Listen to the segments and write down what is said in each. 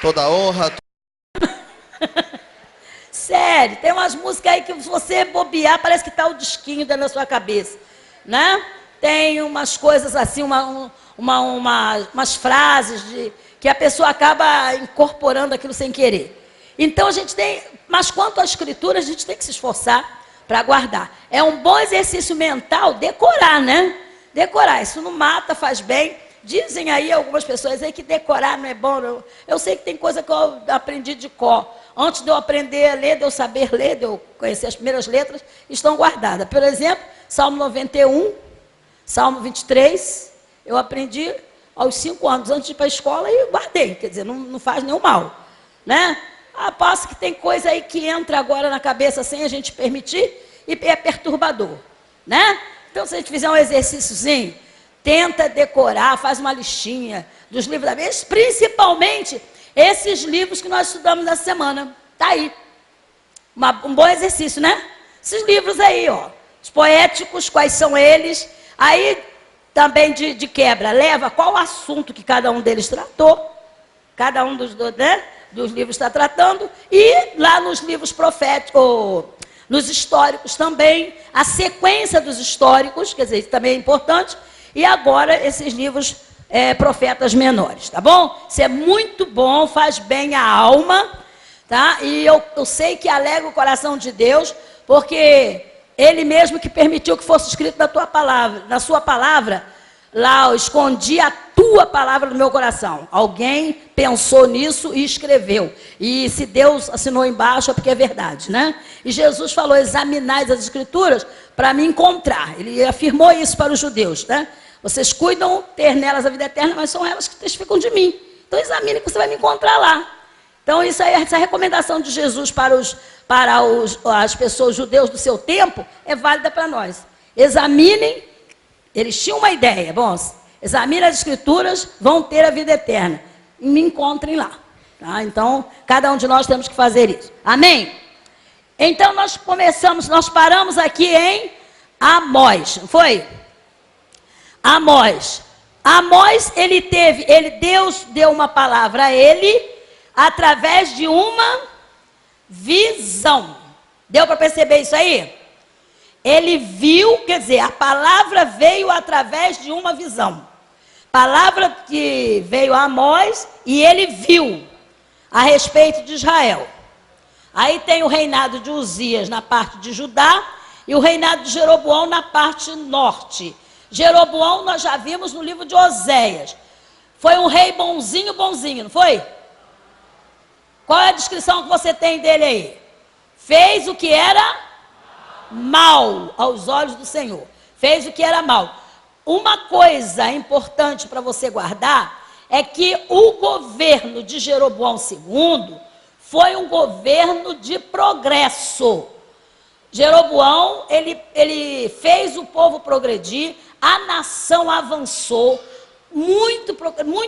Toda a honra. Sério, tem umas músicas aí que se você bobear, parece que tá o disquinho dentro da sua cabeça, né? Tem umas coisas assim, umas frases que a pessoa acaba incorporando aquilo sem querer. Então a gente tem, mas quanto à escritura, a gente tem que se esforçar para guardar. É um bom exercício mental decorar, né? Decorar, isso não mata, faz bem. Dizem aí algumas pessoas aí que decorar não é bom. Eu sei que tem coisa que eu aprendi de cor. Antes de eu aprender a ler, de eu saber ler, de eu conhecer as primeiras letras, estão guardadas. Por exemplo, Salmo 91, Salmo 23, eu aprendi aos 5 anos, antes de ir para a escola, e guardei. Quer dizer, não faz nenhum mal, né? Passo que tem coisa aí que entra agora na cabeça sem a gente permitir e é perturbador, né? Então, se a gente fizer um exercíciozinho, tenta decorar, faz uma listinha dos livros da Bíblia, principalmente esses livros que nós estudamos nessa semana. Tá aí. Um bom exercício, né? Esses livros aí, ó. Os poéticos, quais são eles? Aí, também de quebra, leva qual assunto que cada um deles tratou. Cada um dos livros está tratando. E lá nos livros proféticos, nos históricos também, a sequência dos históricos, quer dizer, isso também é importante. E agora, esses livros profetas menores, tá bom? Isso é muito bom, faz bem à alma, tá? E eu sei que alegra o coração de Deus, porque Ele mesmo que permitiu que fosse escrito na tua palavra, na sua palavra, lá eu escondi a tua palavra no meu coração. Alguém pensou nisso e escreveu. E se Deus assinou embaixo é porque é verdade, né? E Jesus falou, examinai as escrituras para me encontrar. Ele afirmou isso para os judeus, né? Vocês cuidam ter nelas a vida eterna, mas são elas que testificam de mim. Então examine que você vai me encontrar lá. Então isso aí, essa recomendação de Jesus para as pessoas judeus do seu tempo é válida para nós. Examinem, eles tinham uma ideia, bom, examinem as escrituras, vão ter a vida eterna. E me encontrem lá. Tá? Então, cada um de nós temos que fazer isso. Amém? Então nós paramos aqui em Amós, não foi? Amós, Deus deu uma palavra a ele através de uma visão. Deu para perceber isso aí? Ele viu, quer dizer, a palavra veio através de uma visão. Palavra que veio a Amós e ele viu a respeito de Israel. Aí tem o reinado de Uzias na parte de Judá e o reinado de Jeroboão na parte norte. Jeroboão nós já vimos no livro de Oséias. Foi um rei bonzinho, não foi? Qual é a descrição que você tem dele aí? Fez o que era mal aos olhos do Senhor. Fez o que era mal. Uma coisa importante para você guardar é que o governo de Jeroboão II foi um governo de progresso. Jeroboão, ele fez o povo progredir, a nação avançou, muito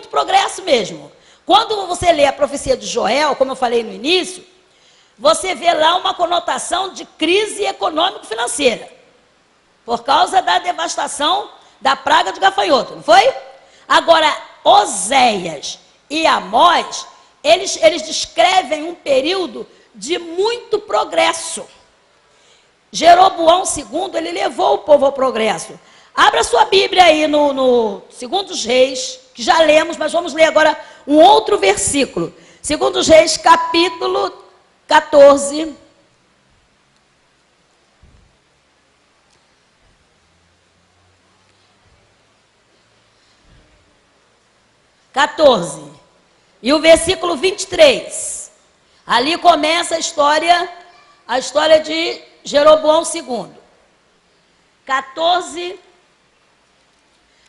progresso mesmo. Quando você lê a profecia de Joel, como eu falei no início, você vê lá uma conotação de crise econômico-financeira, por causa da devastação da praga de gafanhoto, não foi? Agora, Oséias e Amós, eles descrevem um período de muito progresso. Jeroboão II, ele levou o povo ao progresso. Abra sua Bíblia aí no 2 Reis, que já lemos, mas vamos ler agora um outro versículo. 2 Reis, capítulo 14. E o versículo 23. Ali começa a história de Jeroboão II. 14,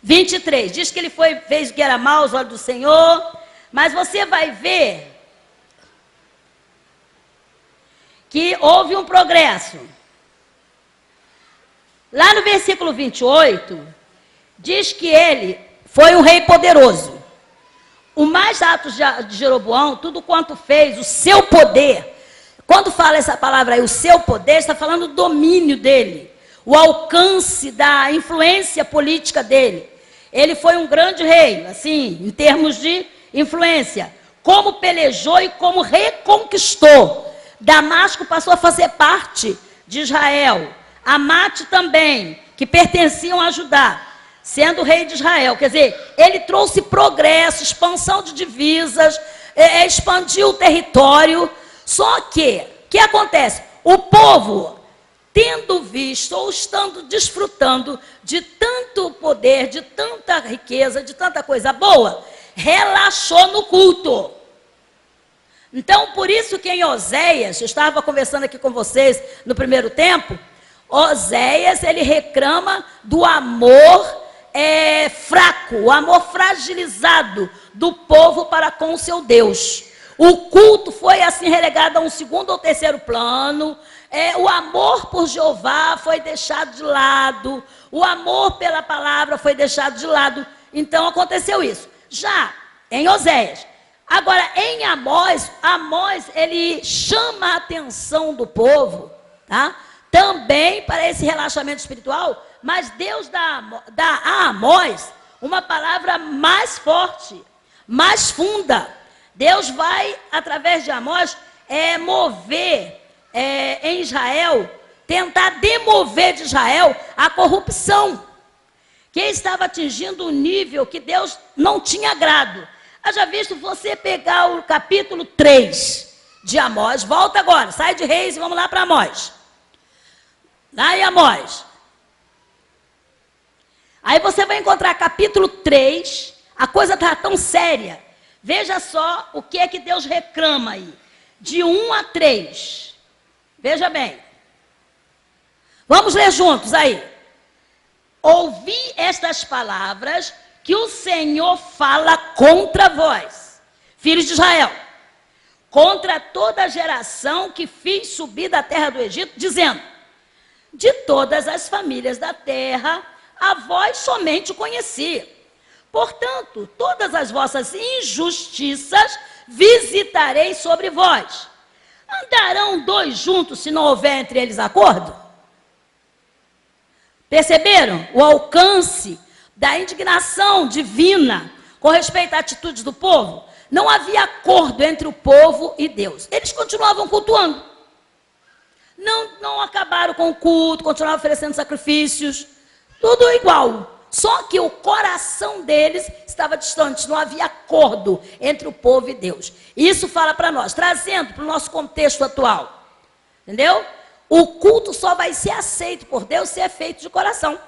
23. Diz que ele fez o que era mal aos olhos do Senhor, mas você vai ver que houve um progresso. Lá no versículo 28, diz que ele foi um rei poderoso. O mais atos de Jeroboão, tudo quanto fez, o seu poder. Quando fala essa palavra aí, o seu poder, está falando do domínio dele, o alcance da influência política dele. Ele foi um grande rei, assim, em termos de influência. como pelejou e como reconquistou. Damasco passou a fazer parte de Israel. Amate também, que pertenciam a Judá, sendo rei de Israel. Quer dizer, ele trouxe progresso, expansão de divisas, expandiu o território. Só que, o que acontece? O povo, tendo visto ou estando desfrutando de tanto poder, de tanta riqueza, de tanta coisa boa, relaxou no culto. Então, por isso que em Oséias, eu estava conversando aqui com vocês no primeiro tempo, Oséias, ele reclama do amor fraco, o amor fragilizado do povo para com o seu Deus. O culto foi assim relegado a um segundo ou terceiro plano. O amor por Jeová foi deixado de lado. O amor pela palavra foi deixado de lado. Então aconteceu isso. Já em Oséias. Agora em Amós, ele chama a atenção do povo, tá? Também para esse relaxamento espiritual, mas Deus dá a Amós uma palavra mais forte, mais funda. Deus vai, através de Amós, mover em Israel, tentar demover de Israel a corrupção, que estava atingindo um nível que Deus não tinha agrado. Haja visto você pegar o capítulo 3 de Amós, volta agora, sai de Reis e vamos lá para Amós. Lá em Amós. Aí você vai encontrar capítulo 3, a coisa está tão séria. Veja só o que é que Deus reclama aí. De 1 a 3. Veja bem. Vamos ler juntos aí. Ouvi estas palavras que o Senhor fala contra vós, filhos de Israel, contra toda a geração que fiz subir da terra do Egito, dizendo: de todas as famílias da terra, a vós somente o conheci. Portanto, todas as vossas injustiças visitarei sobre vós. Andarão dois juntos se não houver entre eles acordo? Perceberam o alcance da indignação divina com respeito à atitude do povo? Não havia acordo entre o povo e Deus. Eles continuavam cultuando. Não acabaram com o culto, continuavam oferecendo sacrifícios, tudo igual. Só que o coração deles estava distante, não havia acordo entre o povo e Deus. Isso fala para nós, trazendo para o nosso contexto atual. Entendeu? O culto só vai ser aceito por Deus se é feito de coração.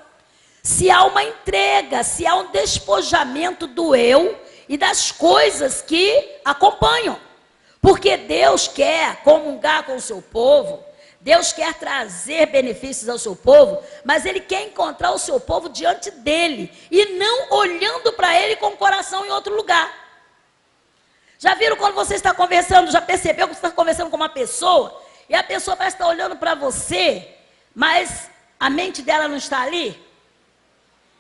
Se há uma entrega, se há um despojamento do eu e das coisas que acompanham. Porque Deus quer comungar com o seu povo, Deus quer trazer benefícios ao seu povo, mas Ele quer encontrar o seu povo diante dEle, e não olhando para Ele com o coração em outro lugar. Já viram quando você está conversando, já percebeu que você está conversando com uma pessoa, e a pessoa parece estar olhando para você, mas a mente dela não está ali?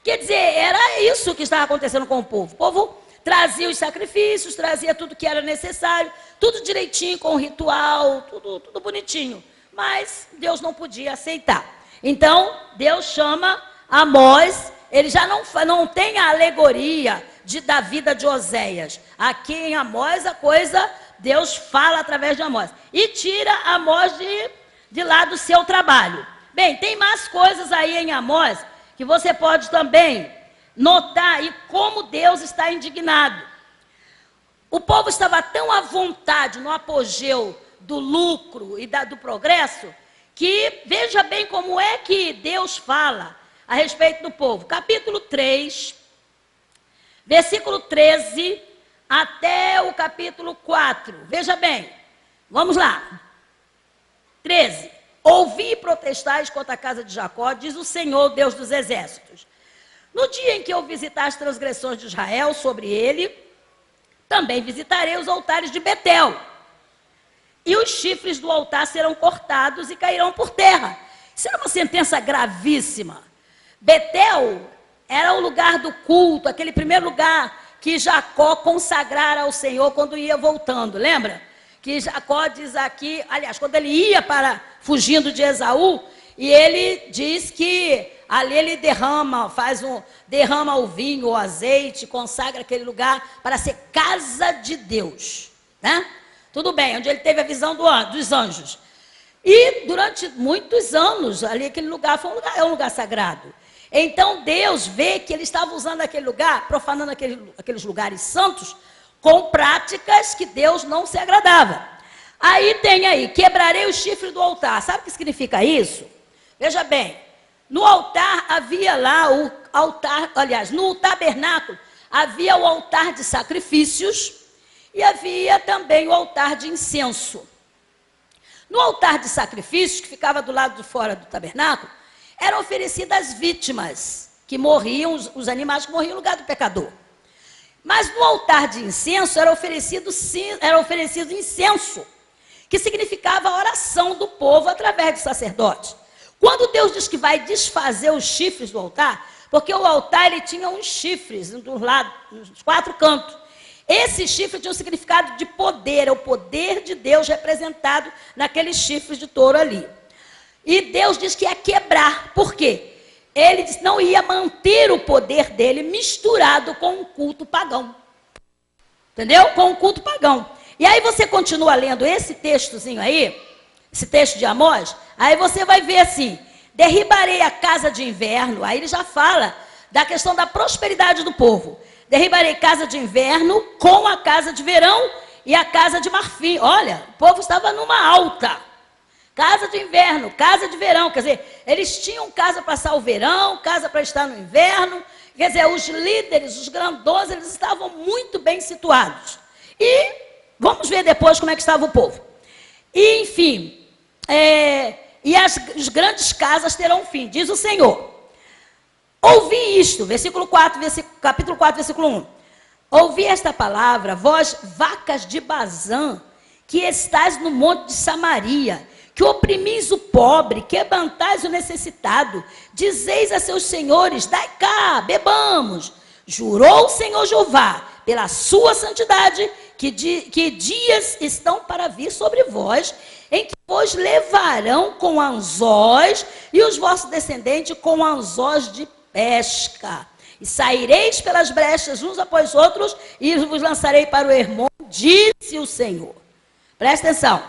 Quer dizer, era isso que estava acontecendo com o povo. O povo trazia os sacrifícios, trazia tudo que era necessário, tudo direitinho, com o ritual, tudo bonitinho. Mas Deus não podia aceitar. Então, Deus chama Amós, ele já não tem a alegoria da vida de Oséias. Aqui em Amós, a coisa, Deus fala através de Amós. E tira Amós de lá do seu trabalho. Bem, tem mais coisas aí em Amós, que você pode também notar e como Deus está indignado. O povo estava tão à vontade no apogeu do lucro e do progresso, que veja bem como é que Deus fala a respeito do povo. Capítulo 3, versículo 13 até o capítulo 4. Veja bem, vamos lá. 13. Ouvi e protestais contra a casa de Jacó, diz o Senhor, Deus dos exércitos. No dia em que eu visitar as transgressões de Israel sobre ele, também visitarei os altares de Betel. E os chifres do altar serão cortados e cairão por terra. Isso era uma sentença gravíssima. Betel era o lugar do culto, aquele primeiro lugar que Jacó consagrara ao Senhor quando ia voltando, lembra? Que Jacó diz aqui, aliás, quando ele ia fugindo de Esaú, e ele diz que ali ele derrama o vinho, o azeite, consagra aquele lugar para ser casa de Deus. né? Tudo bem, onde ele teve a visão dos anjos. E durante muitos anos, ali aquele lugar é um lugar sagrado. Então Deus vê que ele estava usando aquele lugar, profanando aqueles lugares santos, com práticas que Deus não se agradava. Aí tem aí, quebrarei o chifre do altar. Sabe o que significa isso? Veja bem, no altar havia lá o altar, aliás, no tabernáculo havia o altar de sacrifícios e havia também o altar de incenso. No altar de sacrifícios, que ficava do lado de fora do tabernáculo, eram oferecidas vítimas que morriam, os animais que morriam no lugar do pecador. Mas no altar de incenso era oferecido incenso, que significava a oração do povo através do sacerdote. Quando Deus diz que vai desfazer os chifres do altar, porque o altar ele tinha uns chifres dos lados, nos 4 cantos. Esse chifre tinha um significado de poder, é o poder de Deus representado naqueles chifres de touro ali. E Deus diz que ia quebrar, por quê? Ele disse, não ia manter o poder dele misturado com um culto pagão. Entendeu? Com um culto pagão. E aí você continua lendo esse textozinho aí, esse texto de Amós, aí você vai ver assim, derribarei a casa de inverno, aí ele já fala da questão da prosperidade do povo. Derribarei casa de inverno com a casa de verão e a casa de marfim. Olha, o povo estava numa alta. Casa de inverno, casa de verão. Quer dizer, eles tinham casa para passar o verão, casa para estar no inverno. Quer dizer, os líderes, os grandões, eles estavam muito bem situados. E vamos ver depois como é que estava o povo. E, enfim, as grandes casas terão fim, diz o Senhor. Ouvi isto, capítulo 4, versículo 1. Ouvi esta palavra, vós vacas de Bazã, que estáis no monte de Samaria, que oprimis o pobre, quebrantais o necessitado, dizeis a seus senhores, dai cá, bebamos. Jurou o Senhor Jeová, pela sua santidade, que dias estão para vir sobre vós, em que vos levarão com anzóis, e os vossos descendentes com anzóis de pesca. E saireis pelas brechas uns após outros, e vos lançarei para o Hermon, disse o Senhor. Presta atenção.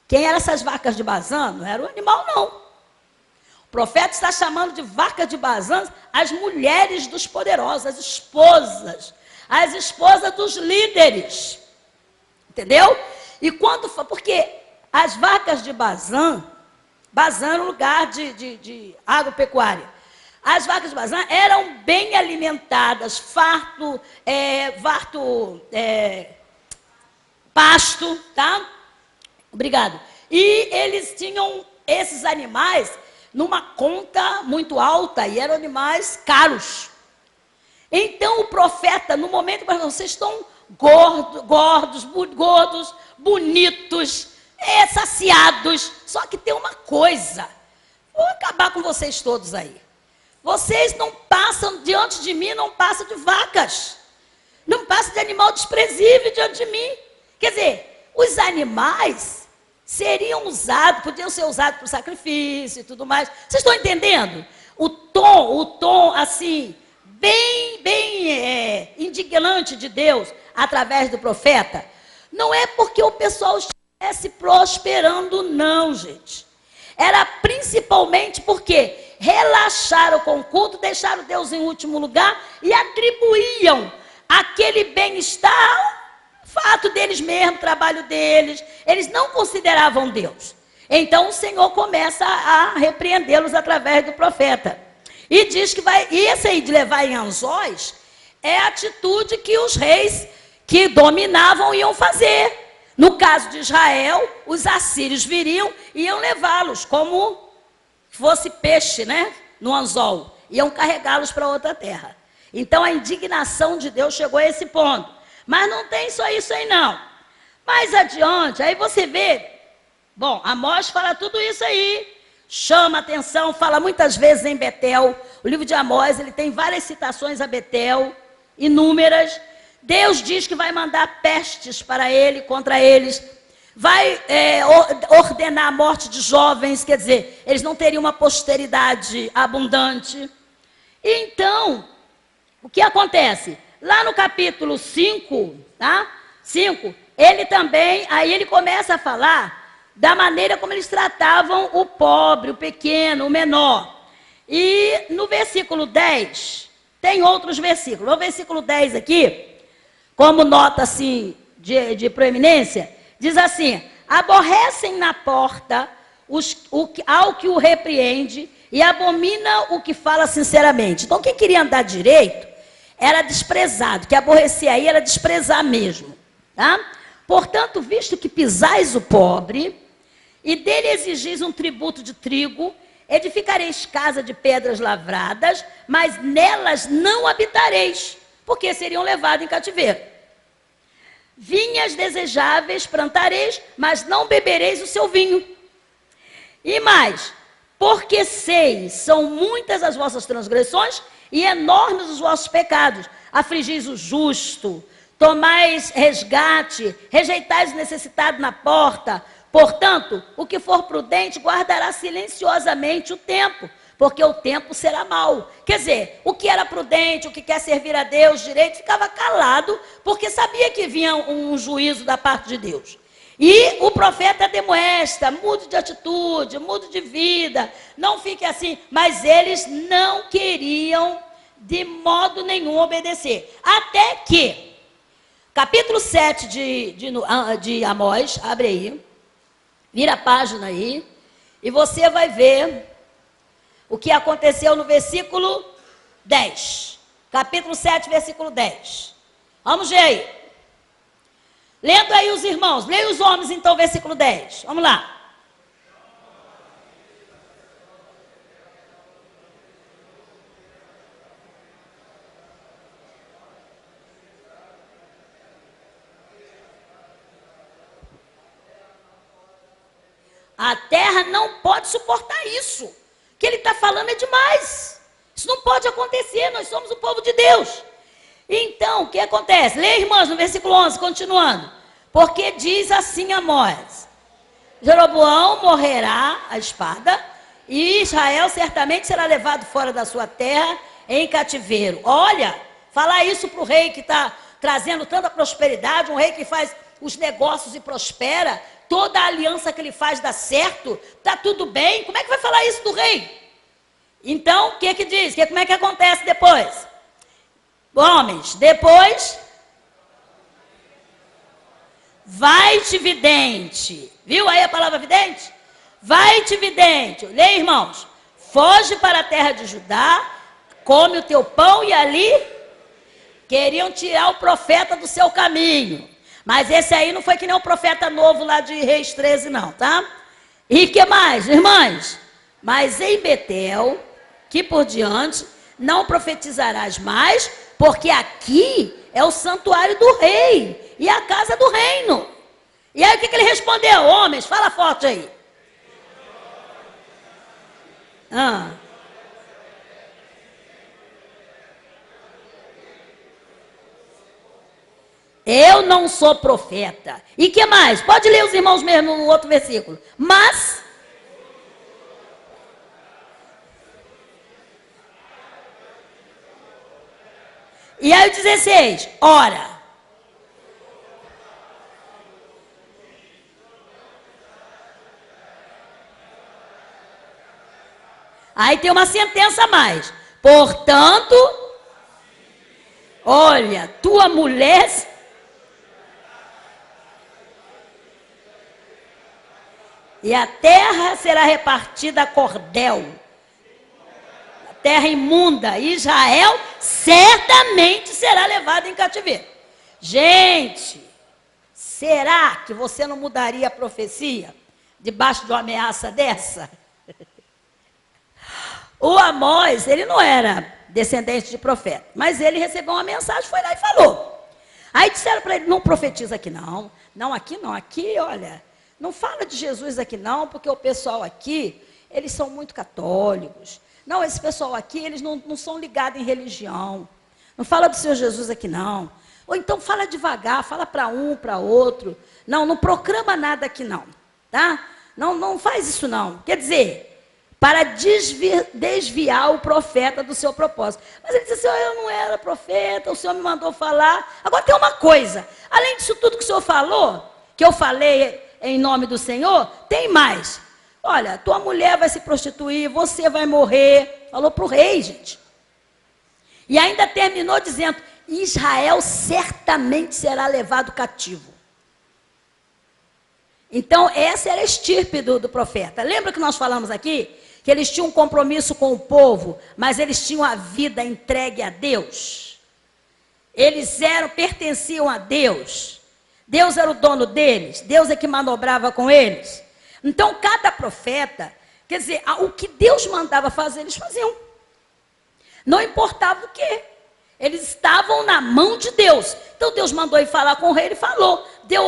Quem eram essas vacas de Bazã? Não era o animal, não. O profeta está chamando de vacas de Bazã as mulheres dos poderosos, as esposas dos líderes. Entendeu? E porque as vacas de Bazã era um lugar de agropecuária. As vacas de Bazã eram bem alimentadas, farto pasto, tá? Obrigado. E eles tinham esses animais numa conta muito alta e eram animais caros. Então o profeta, no momento que vocês estão gordos, bonitos, saciados, só que tem uma coisa, vou acabar com vocês todos aí. Vocês não passam, diante de mim, não passam de vacas. Não passam de animal desprezível diante de mim. Quer dizer, os animais podiam ser usados para o sacrifício e tudo mais. Vocês estão entendendo? O tom assim, bem indignante de Deus, através do profeta, não é porque o pessoal estivesse prosperando, não, gente. Era principalmente porque relaxaram com o culto, deixaram Deus em último lugar e atribuíam aquele bem-estar ao fato deles mesmos, trabalho deles. Eles não consideravam Deus. Então o Senhor começa a repreendê-los através do profeta. E diz que esse aí de levar em anzóis é a atitude que os reis que dominavam iam fazer. No caso de Israel, os assírios viriam e iam levá-los como fosse peixe, né? No anzol. Iam carregá-los para outra terra. Então a indignação de Deus chegou a esse ponto. Mas não tem só isso aí não. Mais adiante, aí você vê. Bom, Amós fala tudo isso aí. Chama atenção, fala muitas vezes em Betel. O livro de Amós, ele tem várias citações a Betel, inúmeras. Deus diz que vai mandar pestes para ele, contra eles. Vai ordenar a morte de jovens, quer dizer, eles não teriam uma posteridade abundante. Então, o que acontece? Lá no capítulo 5, tá? 5, ele também, aí ele começa a falar da maneira como eles tratavam o pobre, o pequeno, o menor. E no versículo 10, tem outros versículos. No versículo 10 aqui, como nota assim de proeminência, diz assim: aborrecem na porta ao que o repreende e abomina o que fala sinceramente. Então, quem queria andar direito era desprezado, que aborrecer aí era desprezar mesmo, tá? Portanto, visto que pisais o pobre e dele exigis um tributo de trigo, edificareis casa de pedras lavradas, mas nelas não habitareis, porque seriam levados em cativeiro. Vinhas desejáveis plantareis, mas não bebereis o seu vinho. E mais, porque são muitas as vossas transgressões e enormes os vossos pecados. Afligis o justo, tomais resgate, rejeitais o necessitado na porta. Portanto, o que for prudente guardará silenciosamente o tempo, porque o tempo será mau. Quer dizer, o que era prudente, o que quer servir a Deus direito, ficava calado, porque sabia que vinha um juízo da parte de Deus. E o profeta demoesta: mude de atitude, mude de vida, não fique assim. Mas eles não queriam de modo nenhum obedecer. Até que, capítulo 7 de Amós, abre aí, vira a página aí, e você vai ver o que aconteceu no versículo 10. Capítulo 7, versículo 10. Vamos ver aí. Lendo aí os irmãos, leia os homens então, versículo 10. Vamos lá. A terra não pode suportar isso. O que ele está falando é demais. Isso não pode acontecer, nós somos o povo de Deus. Então, o que acontece? Leia, irmãos, no versículo 11, continuando. Porque diz assim Amós: Jeroboão morrerá à espada, e Israel certamente será levado fora da sua terra em cativeiro. Olha, falar isso para o rei que está trazendo tanta prosperidade, um rei que faz os negócios e prospera, toda a aliança que ele faz dá certo, está tudo bem. Como é que vai falar isso do rei? Então, o que diz? Como é que acontece depois? Homens, depois, vai-te vidente. Viu aí a palavra vidente? Vai-te vidente. Leia, irmãos. Foge para a terra de Judá, come o teu pão, e ali queriam tirar o profeta do seu caminho. Mas esse aí não foi que nem o profeta novo lá de Reis 13, não, tá? E que mais, irmãs? Mas em Betel, que por diante, não profetizarás mais, porque aqui é o santuário do rei e a casa do reino. E aí o que ele respondeu? Homens, fala forte aí. Eu não sou profeta. E que mais? Pode ler os irmãos mesmo no outro versículo. Mas e aí o 16, ora. Aí tem uma sentença a mais. Portanto, olha, tua mulher e a terra será repartida a cordel. Terra imunda, Israel certamente será levado em cativeiro. Gente, será que você não mudaria a profecia debaixo de uma ameaça dessa? O Amós, ele não era descendente de profeta, mas ele recebeu uma mensagem, foi lá e falou. Aí disseram para ele: não profetiza aqui não, aqui não, aqui olha, não fala de Jesus aqui não, porque o pessoal aqui, eles são muito católicos. Não, esse pessoal aqui, eles não são ligados em religião. Não fala do Senhor Jesus aqui, não. Ou então fala devagar, fala para um, para outro. Não proclama nada aqui, não. Tá? Não faz isso, não. Quer dizer, para desviar o profeta do seu propósito. Mas ele disse assim, eu não era profeta, o Senhor me mandou falar. Agora tem uma coisa, além disso tudo que o Senhor falou, que eu falei em nome do Senhor, tem mais. Olha, tua mulher vai se prostituir, você vai morrer. Falou para o rei, gente. E ainda terminou dizendo, Israel certamente será levado cativo. Então, essa era a estirpe do profeta. Lembra que nós falamos aqui? Que eles tinham um compromisso com o povo, mas eles tinham a vida entregue a Deus. Eles pertenciam a Deus. Deus era o dono deles. Deus é que manobrava com eles. Então, cada profeta, quer dizer, o que Deus mandava fazer, eles faziam. Não importava o quê. Eles estavam na mão de Deus. Então, Deus mandou ir falar com o rei, ele falou. Deu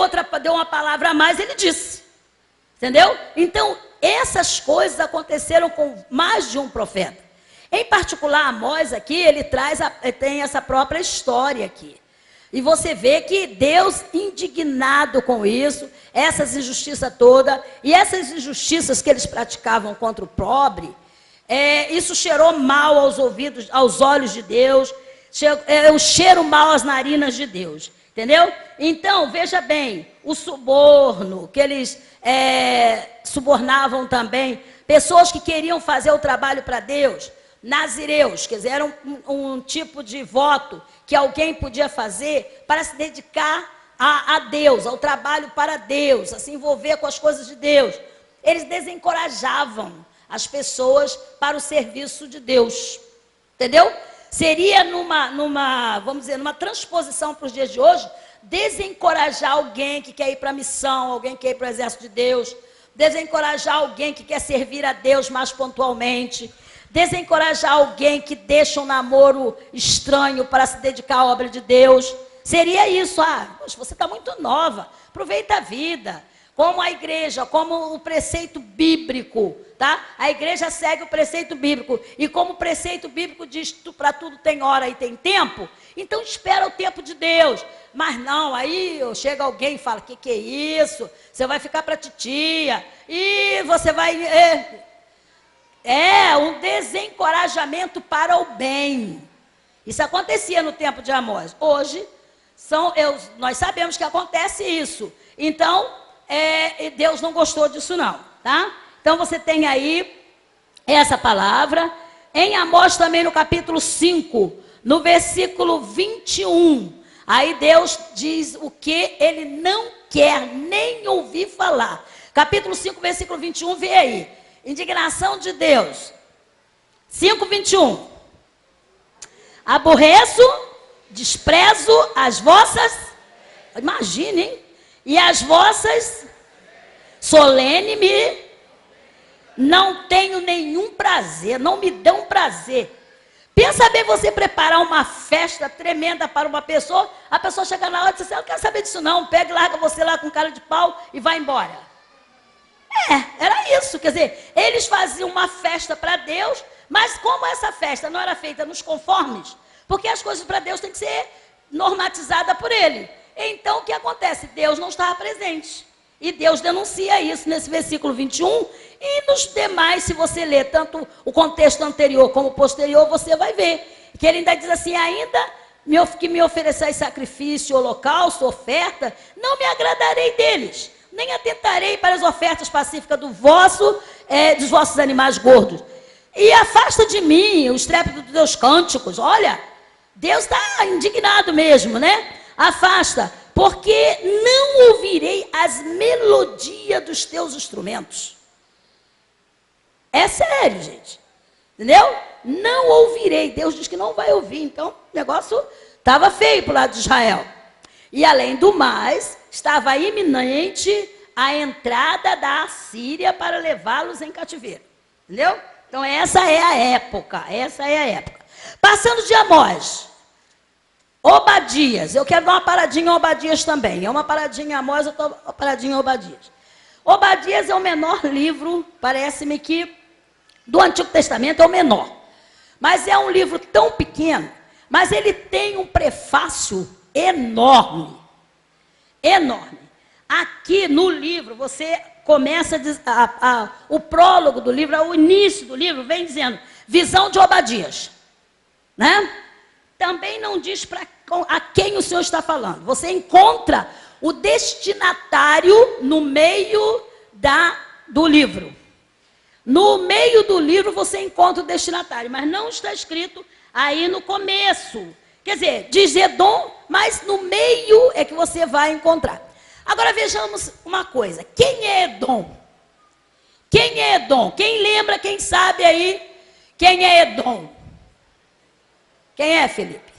uma palavra a mais, ele disse. Entendeu? Então, essas coisas aconteceram com mais de um profeta. Em particular, Amós aqui, ele tem essa própria história aqui. E você vê que Deus, indignado com isso, essas injustiças todas, e essas injustiças que eles praticavam contra o pobre, isso cheirou mal aos ouvidos, aos olhos de Deus, um cheiro mal às narinas de Deus. Entendeu? Então, veja bem, o suborno, que eles subornavam também, pessoas que queriam fazer o trabalho para Deus, nazireus, quer dizer, era um tipo de voto que alguém podia fazer para se dedicar a Deus, ao trabalho para Deus, a se envolver com as coisas de Deus. Eles desencorajavam as pessoas para o serviço de Deus. Entendeu? Seria vamos dizer, numa transposição para os dias de hoje, desencorajar alguém que quer ir para a missão, alguém que quer ir para o exército de Deus, desencorajar alguém que quer servir a Deus mais pontualmente, desencorajar alguém que deixa um namoro estranho para se dedicar à obra de Deus. Seria isso, poxa, você está muito nova, aproveita a vida. Como a igreja, como o preceito bíblico, tá? A igreja segue o preceito bíblico. E como o preceito bíblico diz que para tudo tem hora e tem tempo, então espera o tempo de Deus. Mas não, aí chega alguém e fala, que é isso? Você vai ficar para titia. E você vai... um desencorajamento para o bem. Isso acontecia no tempo de Amós. Hoje, nós sabemos que acontece isso. Então... Deus não gostou disso não, tá? Então você tem aí essa palavra, em Amós também no capítulo 5, no versículo 21, aí Deus diz o que ele não quer nem ouvir falar. Capítulo 5, versículo 21, vê aí, indignação de Deus, 5, 21, aborreço, desprezo as vossas, imagine, hein? E as vossas, solene-me, não tenho nenhum prazer, não me dão prazer. Pensa bem você preparar uma festa tremenda para uma pessoa, a pessoa chega na hora e diz assim, eu não quero saber disso não, pega e larga você lá com cara de pau e vai embora. Era isso, quer dizer, eles faziam uma festa para Deus, mas como essa festa não era feita nos conformes, porque as coisas para Deus têm que ser normatizadas por Ele. Então, o que acontece? Deus não estava presente. E Deus denuncia isso nesse versículo 21. E nos demais, se você ler tanto o contexto anterior como o posterior, você vai ver. Que ele ainda diz assim, ainda que me ofereçais sacrifício, holocausto, oferta, não me agradarei deles. Nem atentarei para as ofertas pacíficas dos vossos animais gordos. E afasta de mim o estrépito dos teus cânticos. Olha, Deus está indignado mesmo, né? Afasta, porque não ouvirei as melodias dos teus instrumentos. É sério, gente. Entendeu? Não ouvirei. Deus diz que não vai ouvir. Então, o negócio estava feio para o lado de Israel. E, além do mais, estava iminente a entrada da Assíria para levá-los em cativeiro. Entendeu? Então, essa é a época. Passando de Amós. Obadias, eu quero dar uma paradinha em Obadias também. É uma paradinha em Amós, uma paradinha em Obadias. Obadias é o menor livro, parece-me que, do Antigo Testamento é o menor. Mas é um livro tão pequeno, mas ele tem um prefácio enorme. Enorme. Aqui Aqui no livro, você começa, o prólogo do livro, o início do livro, vem dizendo, visão de Obadias. Né? Também não diz a quem o Senhor está falando. Você encontra o destinatário no meio do livro. No meio do livro você encontra o destinatário, mas não está escrito aí no começo. Quer dizer, diz Edom, mas no meio é que você vai encontrar. Agora vejamos uma coisa. Quem é Edom? Quem é Edom? Quem lembra, quem sabe aí quem é Edom? Quem é, Felipe?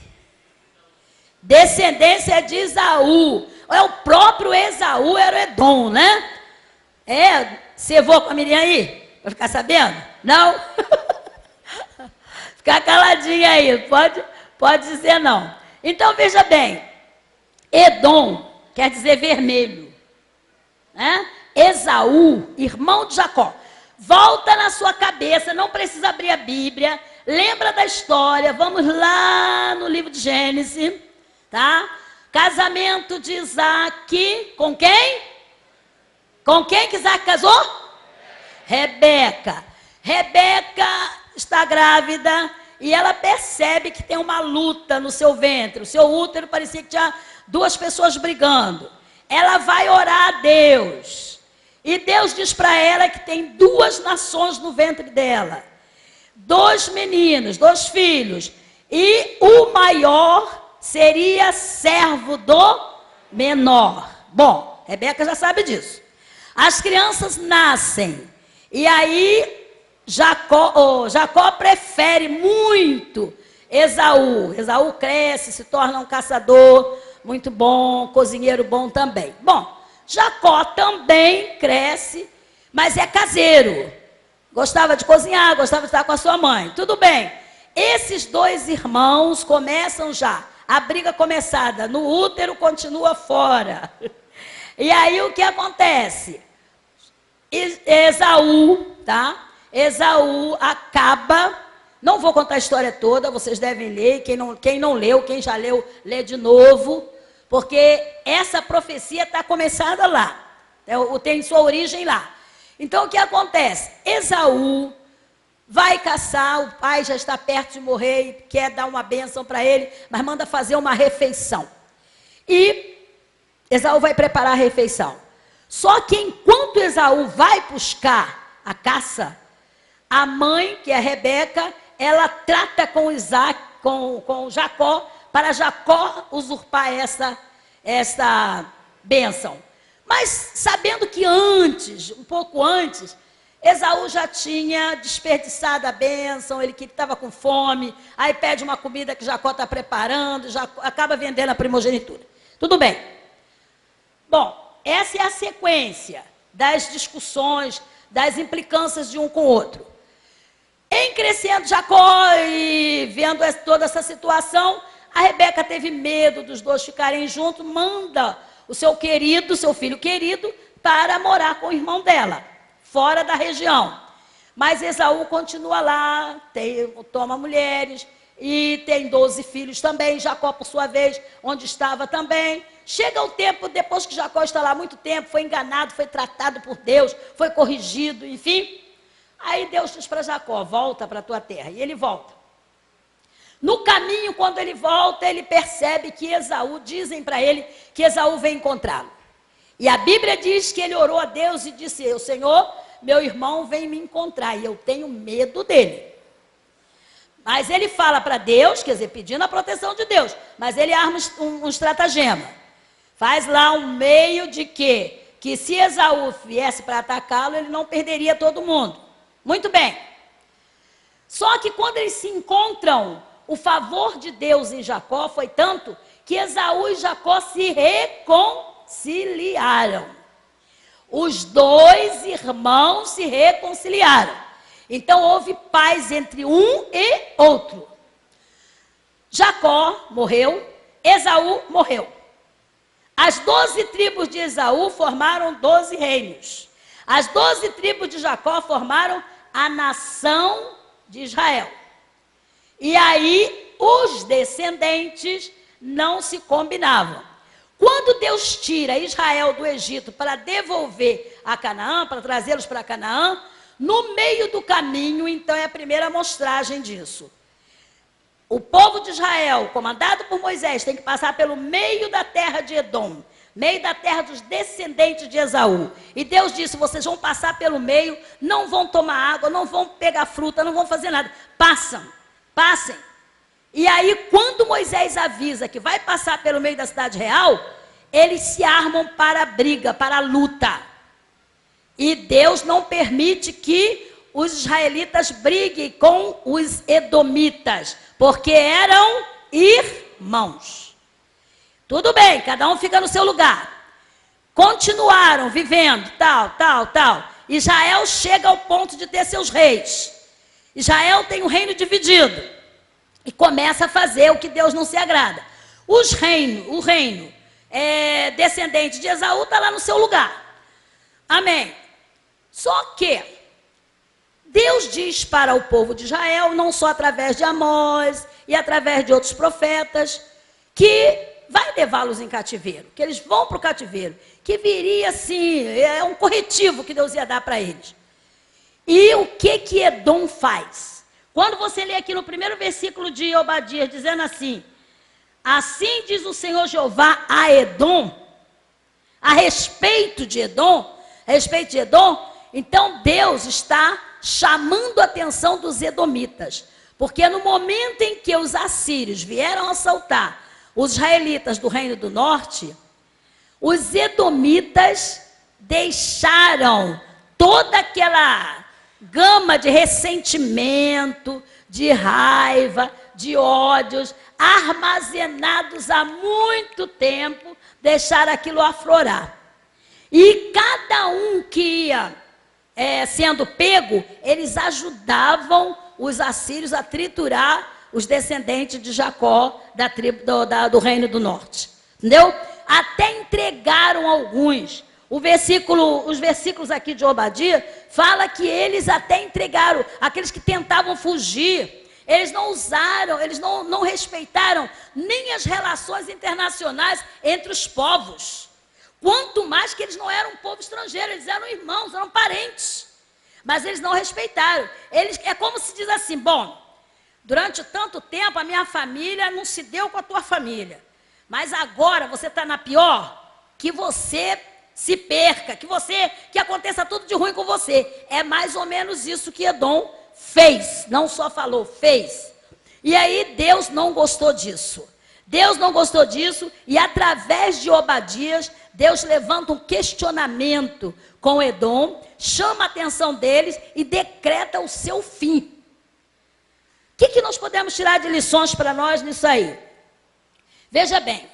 Descendência de Esaú. É o próprio Esaú, era o Edom, né? Você voa com a Miriam aí? Para ficar sabendo? Não? Ficar caladinha aí, pode dizer não. Então, veja bem, Edom quer dizer vermelho. Né? Esaú, irmão de Jacó. Volta na sua cabeça, não precisa abrir a Bíblia, lembra da história, vamos lá no livro de Gênesis, tá? Casamento de Isaac, com quem? Com quem que Isaac casou? Rebeca. Rebeca está grávida e ela percebe que tem uma luta no seu ventre. O seu útero parecia que tinha duas pessoas brigando. Ela vai orar a Deus. E Deus diz para ela que tem duas nações no ventre dela. 2 meninos, 2 filhos. E o maior seria servo do menor. Bom, Rebeca já sabe disso. As crianças nascem. E aí Jacó prefere muito Esaú. Esaú cresce, se torna um caçador muito bom, cozinheiro bom também. Bom, Jacó também cresce, mas é caseiro. Gostava de cozinhar, gostava de estar com a sua mãe. Tudo bem. Esses 2 irmãos começam já. A briga começada no útero continua fora. E aí o que acontece? Esaú, tá? Esaú acaba, não vou contar a história toda, vocês devem ler, quem não leu, quem já leu, lê de novo, porque essa profecia está começada lá, tem sua origem lá. Então o que acontece? Esaú vai caçar, o pai já está perto de morrer e quer dar uma bênção para ele, mas manda fazer uma refeição. E Esaú vai preparar a refeição. Só que enquanto Esaú vai buscar a caça, a mãe, que é a Rebeca, ela trata com Isaac, com Jacó, para Jacó usurpar essa bênção. Mas sabendo que antes, um pouco antes, Esaú já tinha desperdiçado a bênção, ele que estava com fome, aí pede uma comida que Jacó está preparando, já acaba vendendo a primogenitura. Tudo bem. Bom, essa é a sequência das discussões, das implicâncias de um com o outro. Em crescendo Jacó e vendo toda essa situação, a Rebeca teve medo dos 2 ficarem juntos, manda o seu filho querido, para morar com o irmão dela, fora da região. Mas Esaú continua lá, toma mulheres, e tem 12 filhos também. Jacó, por sua vez, onde estava também. Chega o tempo, depois que Jacó está lá há muito tempo, foi enganado, foi tratado por Deus, foi corrigido, enfim. Aí Deus diz para Jacó, volta para a tua terra. E ele volta. No caminho, quando ele volta, ele percebe que Esaú, dizem para ele que Esaú vem encontrá-lo. E a Bíblia diz que ele orou a Deus e disse, o Senhor, meu irmão vem me encontrar e eu tenho medo dele. Mas ele fala para Deus, quer dizer, pedindo a proteção de Deus, mas ele arma um estratagema. Faz lá um meio de que se Esaú viesse para atacá-lo, ele não perderia todo mundo. Muito bem. Só que quando eles se encontram, o favor de Deus em Jacó foi tanto que Esaú e Jacó se reconciliaram. Os 2 irmãos se reconciliaram. Então houve paz entre um e outro. Jacó morreu, Esaú morreu. As 12 tribos de Esaú formaram 12 reinos. As 12 tribos de Jacó formaram a nação de Israel. E aí os descendentes não se combinavam. Quando Deus tira Israel do Egito para devolver a Canaã, para trazê-los para Canaã, no meio do caminho, então, é a primeira amostragem disso. O povo de Israel, comandado por Moisés, tem que passar pelo meio da terra de Edom, meio da terra dos descendentes de Esaú. E Deus disse, vocês vão passar pelo meio, não vão tomar água, não vão pegar fruta, não vão fazer nada. Passem. E aí, quando Moisés avisa que vai passar pelo meio da cidade real, eles se armam para a briga, para a luta. E Deus não permite que os israelitas briguem com os edomitas, porque eram irmãos. Tudo bem, cada um fica no seu lugar. Continuaram vivendo, tal. Israel chega ao ponto de ter seus reis. Israel tem um reino dividido. E começa a fazer o que Deus não se agrada. O reino descendente de Esaú está lá no seu lugar. Amém. Só que Deus diz para o povo de Israel, não só através de Amós e através de outros profetas, que vai levá-los em cativeiro, que eles vão para o cativeiro, que viria assim, é um corretivo que Deus ia dar para eles. E o que Edom faz? Quando você lê aqui no primeiro versículo de Obadias, dizendo assim, assim diz o Senhor Jeová a Edom, a respeito de Edom, então Deus está chamando a atenção dos edomitas, porque no momento em que os assírios vieram assaltar os israelitas do reino do norte, os edomitas deixaram toda aquela gama de ressentimento, de raiva, de ódios, armazenados há muito tempo, deixaram aquilo aflorar. E cada um que ia sendo pego, eles ajudavam os assírios a triturar os descendentes de Jacó, da tribo do reino do norte. Entendeu? Até entregaram alguns. Os versículos aqui de Obadias fala que eles até entregaram aqueles que tentavam fugir. Eles não usaram, eles não respeitaram nem as relações internacionais entre os povos. Quanto mais que eles não eram um povo estrangeiro, eles eram irmãos, eram parentes. Mas eles não respeitaram. É como se diz assim, bom, durante tanto tempo a minha família não se deu com a tua família. Mas agora você está na pior, que você se perca, que aconteça tudo de ruim com você. É mais ou menos isso que Edom fez, não só falou, fez. E aí Deus não gostou disso. E através de Obadias, Deus levanta um questionamento com Edom, chama a atenção deles e decreta o seu fim. O que nós podemos tirar de lições para nós nisso aí? Veja bem,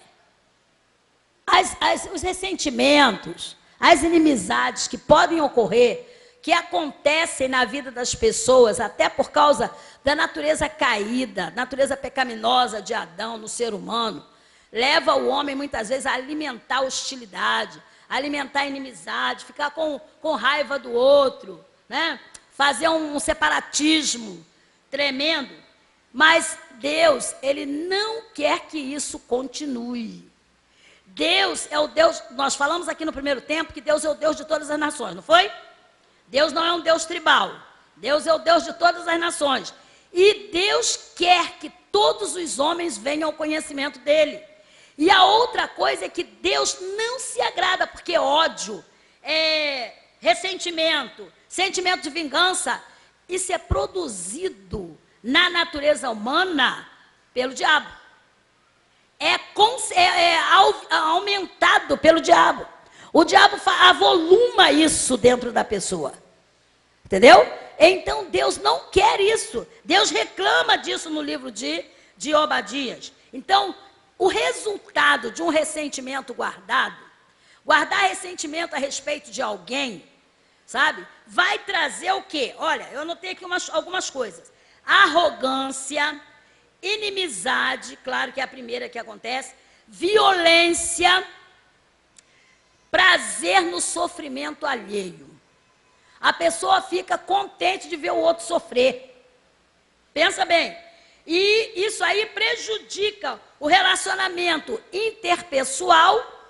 os ressentimentos, as inimizades que podem ocorrer, que acontecem na vida das pessoas, até por causa da natureza caída, natureza pecaminosa de Adão no ser humano, leva o homem muitas vezes a alimentar hostilidade, alimentar inimizade, ficar com raiva do outro, né? Fazer um separatismo tremendo. Mas Deus, Ele não quer que isso continue. Deus é o Deus, nós falamos aqui no primeiro tempo que Deus é o Deus de todas as nações, não foi? Deus não é um Deus tribal. Deus é o Deus de todas as nações. E Deus quer que todos os homens venham ao conhecimento dEle. E a outra coisa é que Deus não se agrada, porque ódio, ressentimento, sentimento de vingança, isso é produzido na natureza humana pelo diabo. Aumentado pelo diabo. O diabo avoluma isso dentro da pessoa. Entendeu? Então Deus não quer isso. Deus reclama disso no livro de Obadias. Então, o resultado de um ressentimento guardar ressentimento a respeito de alguém, sabe? Vai trazer o quê? Olha, eu anotei aqui algumas coisas. Arrogância, inimizade, claro que é a primeira que acontece, violência, prazer no sofrimento alheio. A pessoa fica contente de ver o outro sofrer. Pensa bem. E isso aí prejudica o relacionamento interpessoal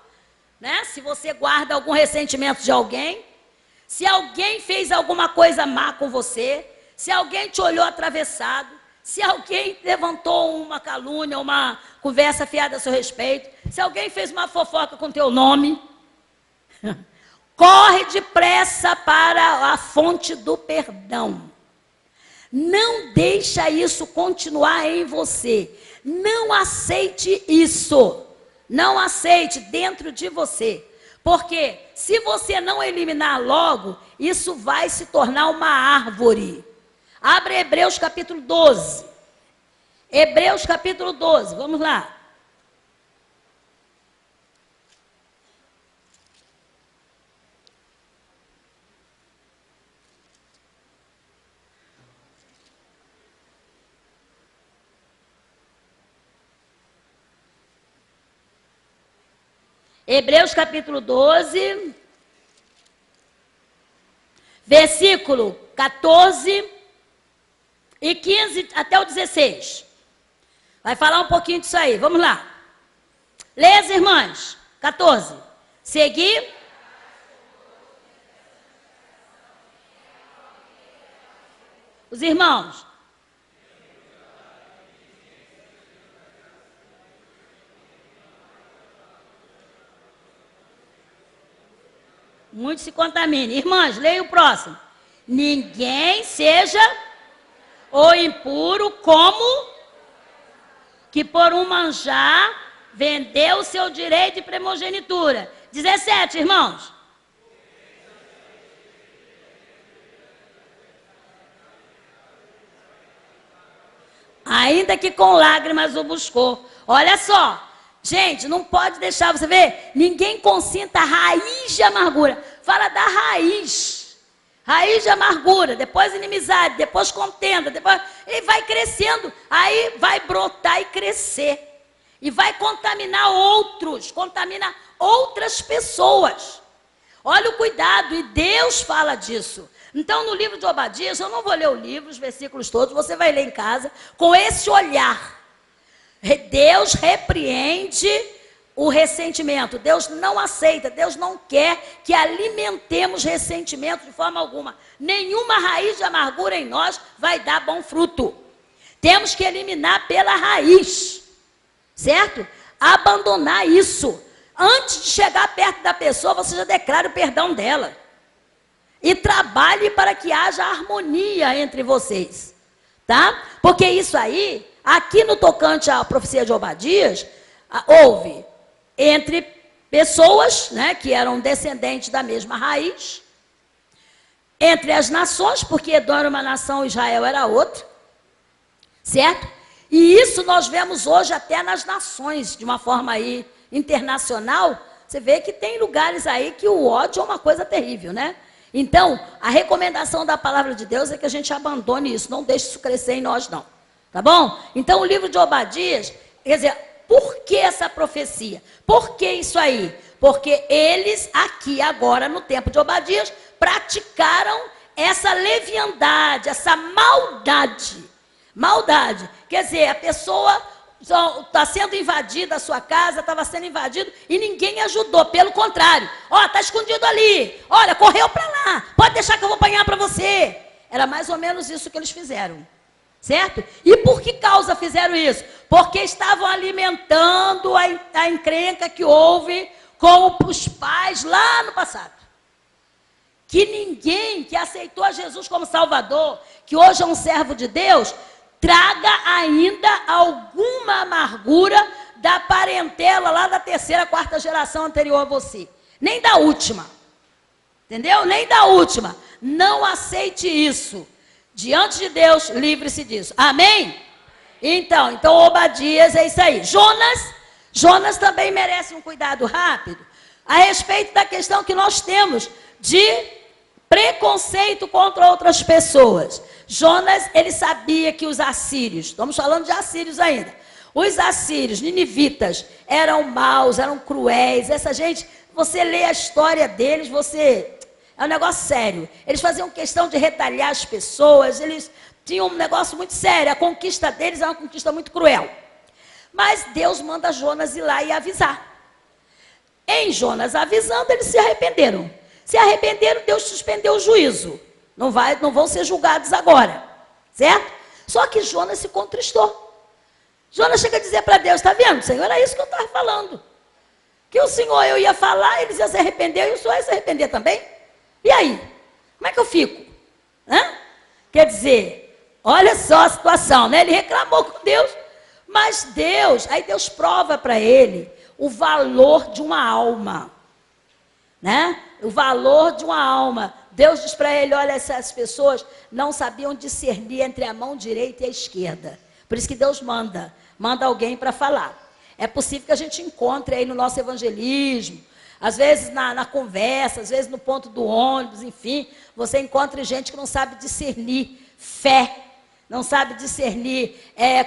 né? Se você guarda algum ressentimento de alguém, se alguém fez alguma coisa má com você, se alguém te olhou atravessado, se alguém levantou uma calúnia, uma conversa fiada a seu respeito, se alguém fez uma fofoca com teu nome, corre depressa para a fonte do perdão. Não deixa isso continuar em você. Não aceite isso. Não aceite dentro de você. Porque se você não eliminar logo, isso vai se tornar uma árvore. Abre Hebreus capítulo 12. Hebreus capítulo 12, vamos lá. Hebreus capítulo 12, versículo 14 e 15 até o 16. Vai falar um pouquinho disso aí, vamos lá. Leia as irmãs, 14. Seguir. Os irmãos. Muito se contamine. Irmãs, leia o próximo. Ninguém seja ou impuro como que por um manjar vendeu o seu direito de primogenitura. 17, irmãos. Ainda que com lágrimas o buscou. Olha só. Gente, não pode deixar, você ver, ninguém consinta a raiz de amargura. Fala da raiz. Raiz de amargura, depois inimizade, depois contenda, depois... E vai crescendo, aí vai brotar e crescer. E vai contaminar outros, contamina outras pessoas. Olha o cuidado, e Deus fala disso. Então, no livro de Obadias, eu não vou ler o livro, os versículos todos, você vai ler em casa, com esse olhar. Deus repreende o ressentimento. Deus não aceita, Deus não quer que alimentemos ressentimento de forma alguma. Nenhuma raiz de amargura em nós vai dar bom fruto. Temos que eliminar pela raiz, certo? Abandonar isso. Antes de chegar perto da pessoa, você já declara o perdão dela. E trabalhe para que haja harmonia entre vocês, tá? Porque isso aí... Aqui no tocante à profecia de Obadias, houve entre pessoas, né, que eram descendentes da mesma raiz, entre as nações, porque Edom era uma nação, Israel era outra, certo? E isso nós vemos hoje até nas nações, de uma forma aí internacional, você vê que tem lugares aí que o ódio é uma coisa terrível, né? Então, a recomendação da palavra de Deus é que a gente abandone isso, não deixe isso crescer em nós, não. Tá bom? Então, o livro de Obadias, quer dizer, por que essa profecia? Por que isso aí? Porque eles, aqui, agora, no tempo de Obadias, praticaram essa leviandade, essa maldade. Maldade. Quer dizer, a pessoa está sendo invadida, a sua casa estava sendo invadida e ninguém ajudou. Pelo contrário. Ó, está escondido ali. Olha, correu para lá. Pode deixar que eu vou apanhar para você. Era mais ou menos isso que eles fizeram. Certo? E por que causa fizeram isso? Porque estavam alimentando a encrenca que houve com os pais lá no passado. Que ninguém que aceitou a Jesus como Salvador, que hoje é um servo de Deus, traga ainda alguma amargura da parentela lá da terceira, quarta geração anterior a você. Nem da última. Entendeu? Nem da última. Não aceite isso. Diante de Deus, livre-se disso. Amém? Então Obadias é isso aí. Jonas também merece um cuidado rápido a respeito da questão que nós temos de preconceito contra outras pessoas. Jonas, ele sabia que os assírios, estamos falando de assírios ainda, os assírios, ninivitas, eram maus, eram cruéis. Essa gente, você lê a história deles, é um negócio sério. Eles faziam questão de retalhar as pessoas, eles tinham um negócio muito sério. A conquista deles é uma conquista muito cruel. Mas Deus manda Jonas ir lá e avisar. Em Jonas avisando, eles se arrependeram. Se arrependeram, Deus suspendeu o juízo. Não vão ser julgados agora, certo? Só que Jonas se contristou. Jonas chega a dizer para Deus, está vendo, Senhor, era isso que eu estava falando. Que o Senhor, eu ia falar, eles iam se arrepender, e o Senhor ia se arrepender também. E aí? Como é que eu fico? Hã? Quer dizer, olha só a situação, né? Ele reclamou com Deus, mas aí Deus prova para ele o valor de uma alma, né? O valor de uma alma. Deus diz para ele, olha, essas pessoas não sabiam discernir entre a mão direita e a esquerda. Por isso que Deus manda alguém para falar. É possível que a gente encontre aí no nosso evangelismo, às vezes na conversa, às vezes no ponto do ônibus, enfim, você encontra gente que não sabe discernir fé, não sabe discernir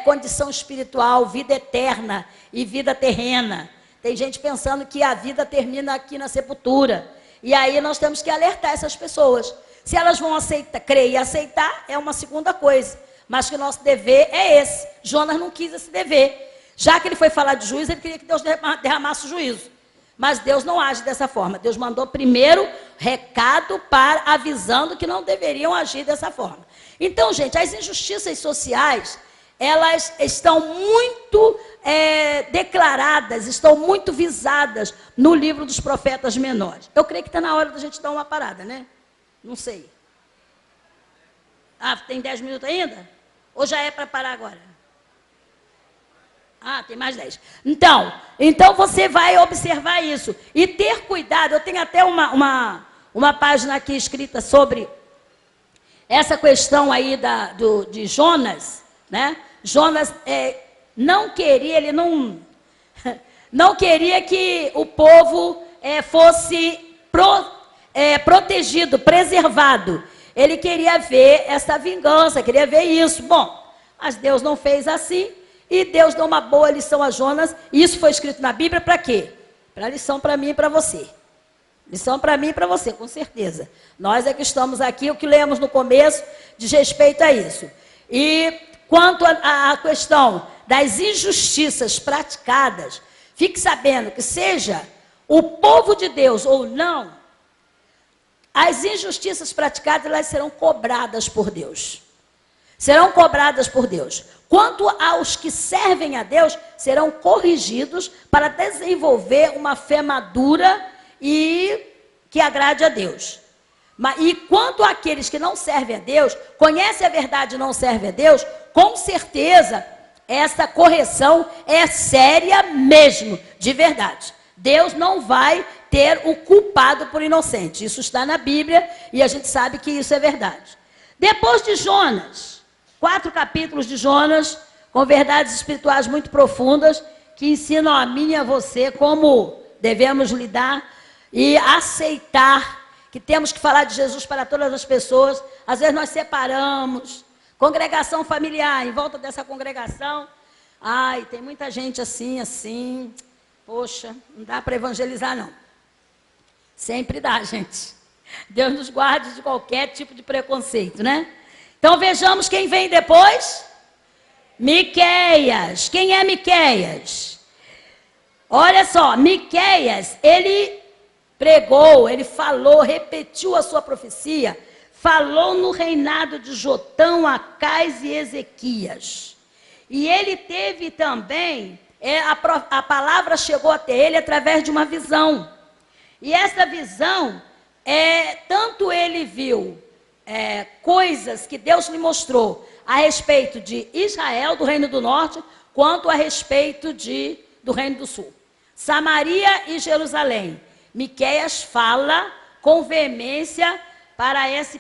condição espiritual, vida eterna e vida terrena. Tem gente pensando que a vida termina aqui na sepultura. E aí nós temos que alertar essas pessoas. Se elas vão crer e aceitar, é uma segunda coisa. Mas que o nosso dever é esse. Jonas não quis esse dever. Já que ele foi falar de juízo, ele queria que Deus derramasse o juízo. Mas Deus não age dessa forma. Deus mandou primeiro recado avisando que não deveriam agir dessa forma. Então, gente, as injustiças sociais, elas estão muito declaradas, estão muito visadas no livro dos profetas menores. Eu creio que está na hora da gente dar uma parada, né? Não sei. Ah, tem 10 minutos ainda? Ou já é para parar agora? Ah, tem mais 10. Então você vai observar isso. E ter cuidado, eu tenho até uma página aqui escrita sobre essa questão aí de Jonas, né? Jonas não queria, ele não queria que o povo fosse protegido, preservado. Ele queria ver essa vingança, queria ver isso. Bom, mas Deus não fez assim. E Deus deu uma boa lição a Jonas. E isso foi escrito na Bíblia para quê? Para lição para mim e para você. Lição para mim e para você, com certeza. Nós é que estamos aqui, o que lemos no começo, diz respeito a isso. E quanto à questão das injustiças praticadas, fique sabendo que seja o povo de Deus ou não, as injustiças praticadas, elas serão cobradas por Deus. Serão cobradas por Deus. Quanto aos que servem a Deus, serão corrigidos para desenvolver uma fé madura e que agrade a Deus. E quanto àqueles que não servem a Deus, conhecem a verdade e não servem a Deus, com certeza essa correção é séria mesmo, de verdade. Deus não vai ter o culpado por inocente. Isso está na Bíblia e a gente sabe que isso é verdade. Depois de Jonas, 4 capítulos de Jonas, com verdades espirituais muito profundas, que ensinam a mim e a você como devemos lidar e aceitar que temos que falar de Jesus para todas as pessoas. Às vezes nós separamos, congregação familiar, em volta dessa congregação, tem muita gente assim, poxa, não dá para evangelizar não. Sempre dá, gente. Deus nos guarde de qualquer tipo de preconceito, né? Então vejamos quem vem depois. Miqueias. Quem é Miqueias? Olha só, Miqueias, ele pregou, ele falou, repetiu a sua profecia, falou no reinado de Jotão, Acais e Ezequias. E ele teve também, a palavra chegou até ele através de uma visão. E essa visão, tanto ele viu coisas que Deus lhe mostrou a respeito de Israel, do Reino do Norte, quanto a respeito do Reino do Sul. Samaria e Jerusalém. Miqueias fala com veemência para esse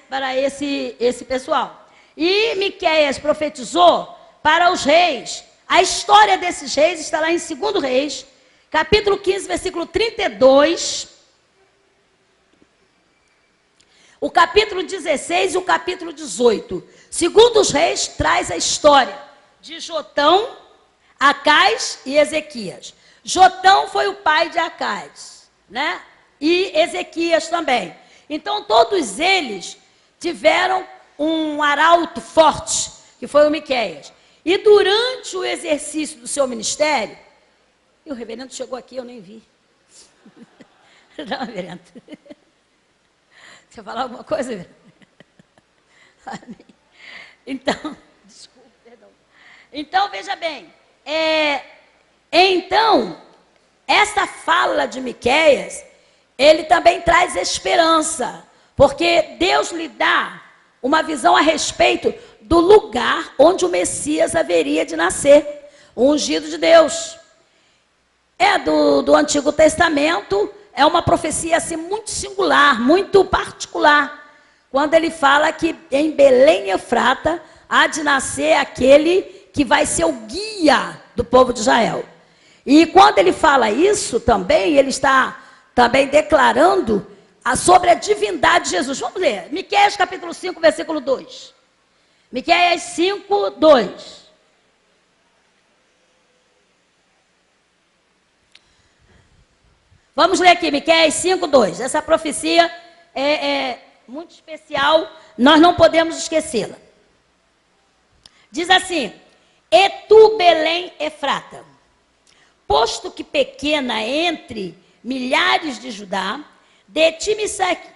pessoal. E Miqueias profetizou para os reis. A história desses reis está lá em 2 Reis, capítulo 15, versículo 32. O capítulo 16 e o capítulo 18. Segundo os reis, traz a história de Jotão, Acais e Ezequias. Jotão foi o pai de Acais, né? E Ezequias também. Então, todos eles tiveram um arauto forte, que foi o Miqueias. E durante o exercício do seu ministério, e o reverendo chegou aqui, eu nem vi. Não, Verena. Você falar alguma coisa, Verena? Amém. Então, desculpa, perdão. Então, veja bem. Então, essa fala de Miqueias, ele também traz esperança. Porque Deus lhe dá uma visão a respeito do lugar onde o Messias haveria de nascer. O ungido de Deus. Do Antigo Testamento, é uma profecia assim, muito singular, muito particular. Quando ele fala que em Belém Efrata há de nascer aquele que vai ser o guia do povo de Israel. E quando ele fala isso também, ele está também declarando sobre a divindade de Jesus. Vamos ler, Miqueias capítulo 5, versículo 2. Miqueias 5, 2. Vamos ler aqui, Miqueias 5, 2. Essa profecia é muito especial, nós não podemos esquecê-la. Diz assim: E tu, Belém Efrata, posto que pequena entre milhares de Judá, de ti me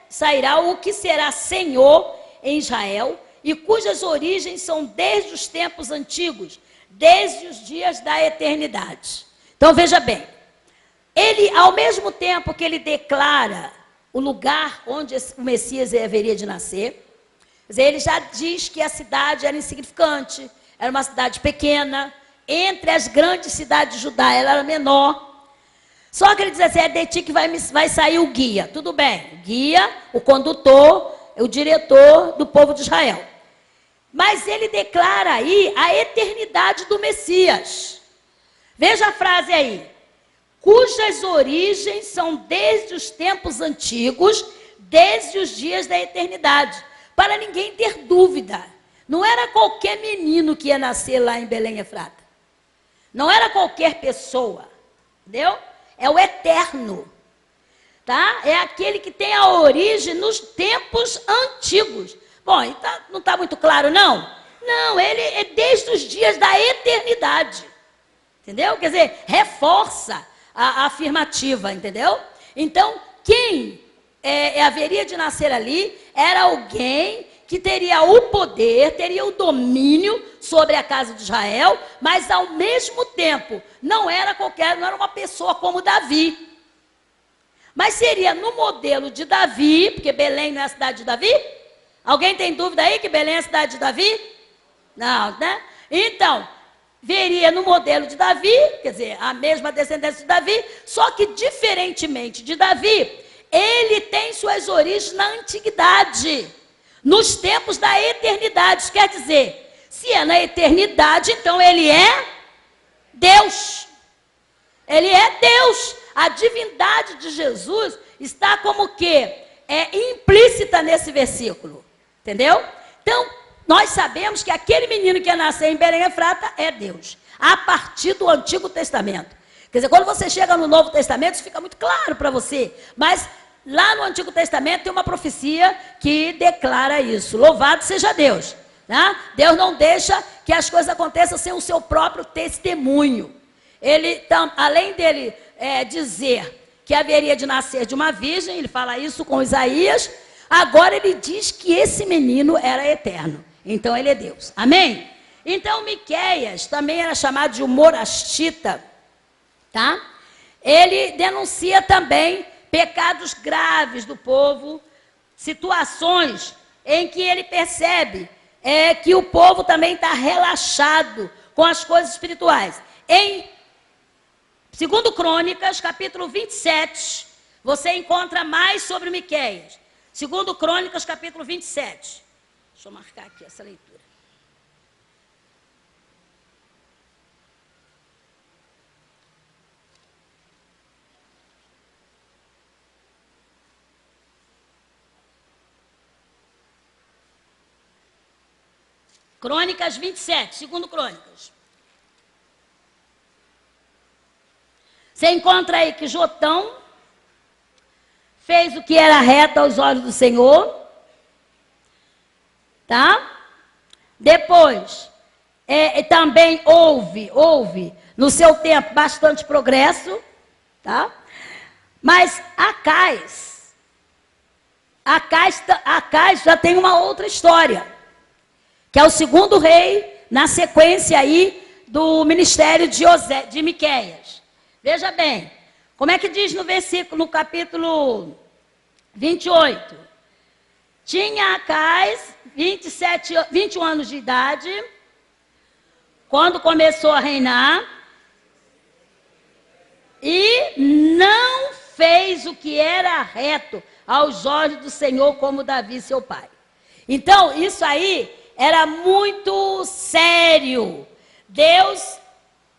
sairá o que será Senhor em Israel, e cujas origens são desde os tempos antigos, desde os dias da eternidade. Então veja bem, ele, ao mesmo tempo que ele declara o lugar onde o Messias haveria de nascer, ele já diz que a cidade era insignificante, era uma cidade pequena, entre as grandes cidades de Judá, ela era menor. Só que ele diz assim: é de ti que vai sair o guia. Tudo bem, o guia, o condutor, o diretor do povo de Israel. Mas ele declara aí a eternidade do Messias. Veja a frase aí: cujas origens são desde os tempos antigos, desde os dias da eternidade. Para ninguém ter dúvida, não era qualquer menino que ia nascer lá em Belém Efrata. Não era qualquer pessoa, entendeu? É o eterno, tá? É aquele que tem a origem nos tempos antigos. Bom, então não está muito claro, não? Não, ele é desde os dias da eternidade, entendeu? Quer dizer, reforça a afirmativa, entendeu? Então, quem haveria de nascer ali era alguém que teria o poder, teria o domínio sobre a casa de Israel, mas ao mesmo tempo não era uma pessoa como Davi. Mas seria no modelo de Davi, porque Belém não é a cidade de Davi? Alguém tem dúvida aí que Belém é a cidade de Davi? Não, né? Então, veria no modelo de Davi, quer dizer, a mesma descendência de Davi, só que diferentemente de Davi, ele tem suas origens na antiguidade, nos tempos da eternidade. Quer dizer, se é na eternidade, então ele é Deus. Ele é Deus. A divindade de Jesus está como que implícita nesse versículo. Entendeu? Então, nós sabemos que aquele menino que ia nascer em Belém Efrata é Deus, a partir do Antigo Testamento. Quer dizer, quando você chega no Novo Testamento, isso fica muito claro para você. Mas lá no Antigo Testamento tem uma profecia que declara isso. Louvado seja Deus. Né? Deus não deixa que as coisas aconteçam sem o seu próprio testemunho. Ele, além dele dizer que haveria de nascer de uma virgem, ele fala isso com Isaías, agora ele diz que esse menino era eterno. Então ele é Deus. Amém? Então Miqueias também era chamado de humorastita, tá? Ele denuncia também pecados graves do povo, situações em que ele percebe que o povo também está relaxado com as coisas espirituais. Em 2 Crônicas, capítulo 27, você encontra mais sobre Miqueias. 2 Crônicas, capítulo 27. Deixa eu marcar aqui essa leitura. Crônicas 27, 2 Crônicas. Você encontra aí que Jotão fez o que era reto aos olhos do Senhor, tá? Depois, também houve no seu tempo bastante progresso, tá? Mas Acais já tem uma outra história, que é o segundo rei na sequência aí do ministério de Miqueias. Veja bem, como é que diz no capítulo 28? Tinha Acais 21 anos de idade, quando começou a reinar, e não fez o que era reto aos olhos do Senhor, como Davi, seu pai. Então, isso aí era muito sério. Deus,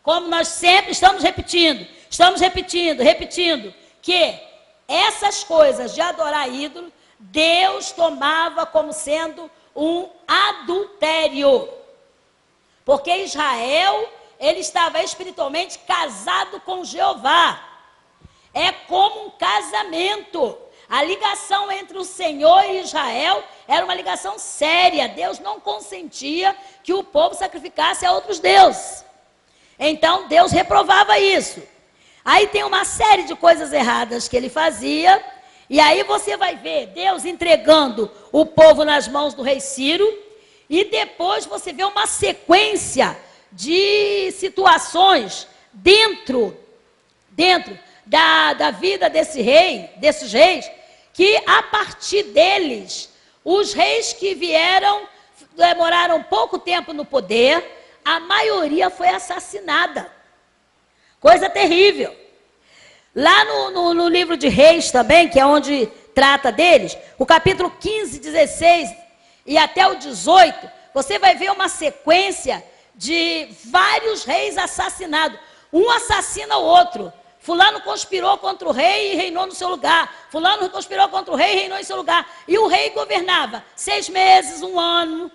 como nós sempre estamos repetindo, que essas coisas de adorar ídolo, Deus tomava como sendo um adultério. Porque Israel, ele estava espiritualmente casado com Jeová. É como um casamento. A ligação entre o Senhor e Israel era uma ligação séria. Deus não consentia que o povo sacrificasse a outros deuses. Então, Deus reprovava isso. Aí tem uma série de coisas erradas que ele fazia. E aí você vai ver Deus entregando o povo nas mãos do rei Ciro. E depois você vê uma sequência de situações dentro da vida desses reis, que a partir deles, os reis que vieram, demoraram pouco tempo no poder, a maioria foi assassinada. Coisa terrível. Lá no livro de Reis também, que é onde trata deles, o capítulo 15, 16 e até o 18, você vai ver uma sequência de vários reis assassinados. Um assassina o outro. Fulano conspirou contra o rei e reinou no seu lugar. Fulano conspirou contra o rei e reinou em seu lugar. E o rei governava 6 meses, 1 ano,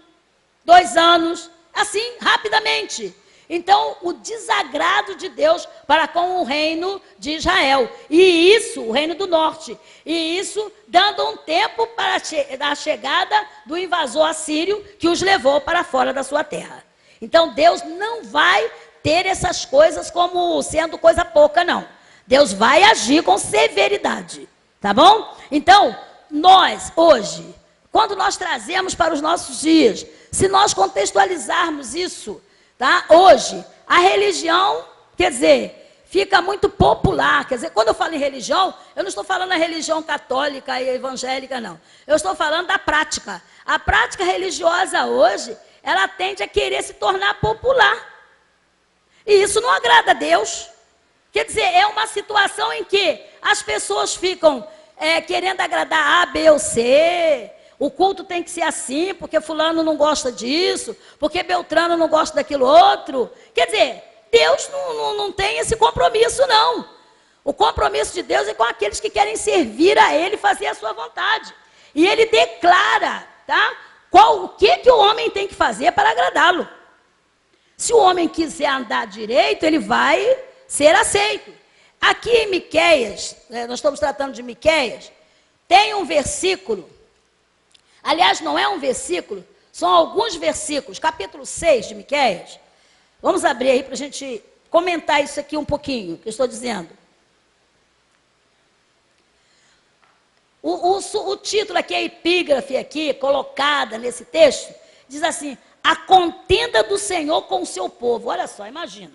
2 anos, assim, rapidamente. Então, o desagrado de Deus para com o reino de Israel. E isso, o reino do norte. E isso dando um tempo para a chegada do invasor assírio, que os levou para fora da sua terra. Então, Deus não vai ter essas coisas como sendo coisa pouca, não. Deus vai agir com severidade, tá bom? Então, nós, hoje, quando nós trazemos para os nossos dias, se nós contextualizarmos isso, tá? Hoje, a religião, quer dizer, fica muito popular. Quer dizer, quando eu falo em religião, eu não estou falando da religião católica e evangélica, não. Eu estou falando da prática. A prática religiosa hoje, ela tende a querer se tornar popular. E isso não agrada a Deus. Quer dizer, é uma situação em que as pessoas ficam querendo agradar A, B ou C. O culto tem que ser assim, porque fulano não gosta disso, porque Beltrano não gosta daquilo outro. Quer dizer, Deus não tem esse compromisso, não. O compromisso de Deus é com aqueles que querem servir a Ele e fazer a sua vontade. E Ele declara, tá? O que o homem tem que fazer para agradá-lo. Se o homem quiser andar direito, ele vai ser aceito. Aqui em Miqueias, nós estamos tratando de Miqueias, tem um versículo, aliás, não é um versículo, são alguns versículos, capítulo 6 de Miqueias. Vamos abrir aí para a gente comentar isso aqui um pouquinho, que eu estou dizendo. O título aqui, a epígrafe aqui, colocada nesse texto, diz assim: a contenda do Senhor com o seu povo. Olha só, imagina.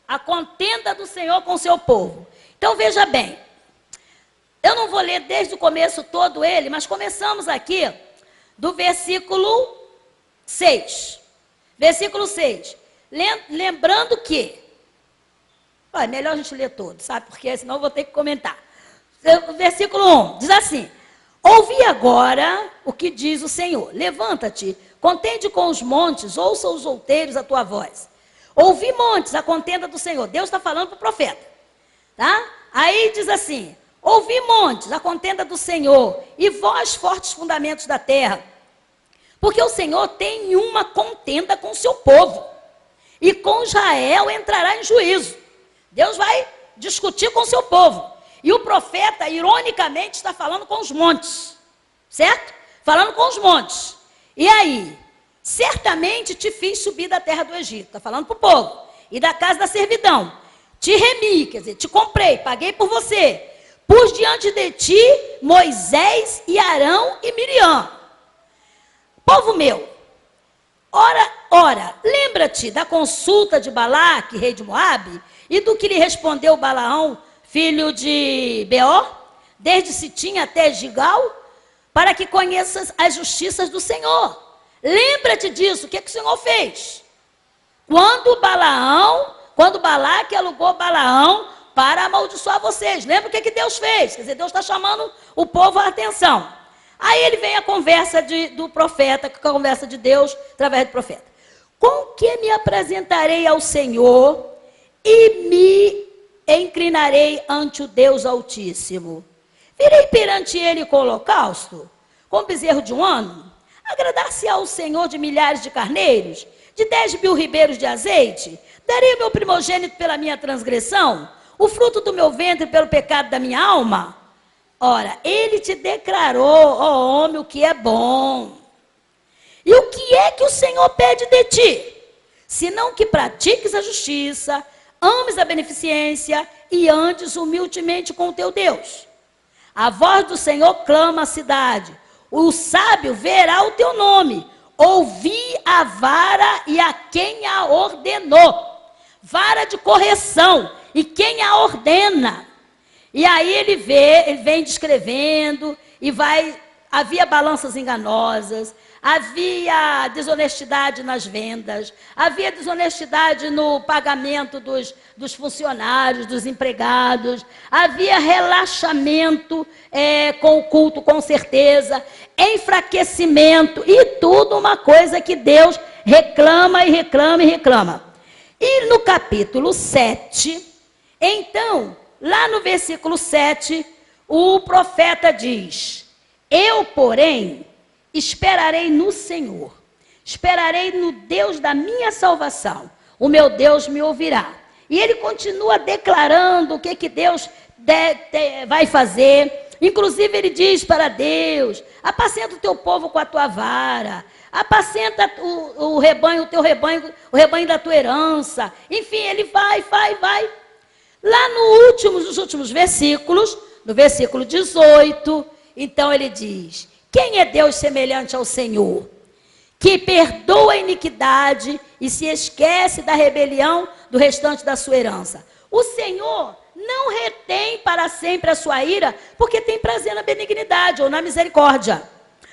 A contenda do Senhor com o seu povo. Então, veja bem. Eu não vou ler desde o começo todo ele, mas começamos aqui do versículo 6. Versículo 6. Lembrando que... é melhor a gente ler todo, sabe? Porque senão eu vou ter que comentar. Versículo 1 diz assim: ouvi agora o que diz o Senhor. Levanta-te, contende com os montes, ouça os outeiros a tua voz. Ouvi, montes, a contenda do Senhor. Deus está falando para o profeta, tá? Aí diz assim: ouvi, montes, a contenda do Senhor, e vós, fortes fundamentos da terra, porque o Senhor tem uma contenda com o seu povo, e com Israel entrará em juízo. Deus vai discutir com o seu povo. E o profeta, ironicamente, está falando com os montes, certo? Falando com os montes. E aí? Certamente te fiz subir da terra do Egito, está falando para o povo, e da casa da servidão. Te remi, quer dizer, te comprei, paguei por você. pus diante de ti Moisés e Arão e Miriam. Povo meu, ora, lembra-te da consulta de Balaque, rei de Moabe, e do que lhe respondeu Balaão, filho de Beor, desde Sitim até Gigal, para que conheças as justiças do Senhor. Lembra-te disso, o que o Senhor fez? Quando Balaque alugou Balaão para amaldiçoar vocês. Lembra o que Deus fez? Quer dizer, Deus está chamando o povo à atenção. Aí ele vem a conversa do profeta, a conversa de Deus através do profeta. Com que me apresentarei ao Senhor e me inclinarei ante o Deus Altíssimo? Virei perante ele com holocausto, com bezerro de um ano? Agradar-se ao Senhor de milhares de carneiros, de 10.000 ribeiros de azeite? Darei o meu primogênito pela minha transgressão, o fruto do meu ventre pelo pecado da minha alma? Ora, ele te declarou, ó homem, o que é bom. E o que é que o Senhor pede de ti? Senão que pratiques a justiça, ames a beneficência e andes humildemente com o teu Deus. A voz do Senhor clama a cidade. O sábio verá o teu nome. Ouvi a vara e a quem a ordenou. Vara de correção. E quem a ordena? E aí ele vem descrevendo, havia balanças enganosas, havia desonestidade nas vendas, havia desonestidade no pagamento dos funcionários, dos empregados, havia relaxamento com o culto, com certeza, enfraquecimento, e tudo uma coisa que Deus reclama e reclama e reclama. E no capítulo 7, então, lá no versículo 7, o profeta diz: eu, porém, esperarei no Senhor, esperarei no Deus da minha salvação, o meu Deus me ouvirá. E ele continua declarando o que Deus vai fazer. Inclusive ele diz para Deus: apacenta o teu povo com a tua vara, apacenta o rebanho, o teu rebanho, o rebanho da tua herança. Enfim, ele vai. Lá nos últimos versículos, no versículo 18, então ele diz: quem é Deus semelhante ao Senhor, que perdoa a iniquidade e se esquece da rebelião do restante da sua herança? O Senhor não retém para sempre a sua ira, porque tem prazer na benignidade ou na misericórdia.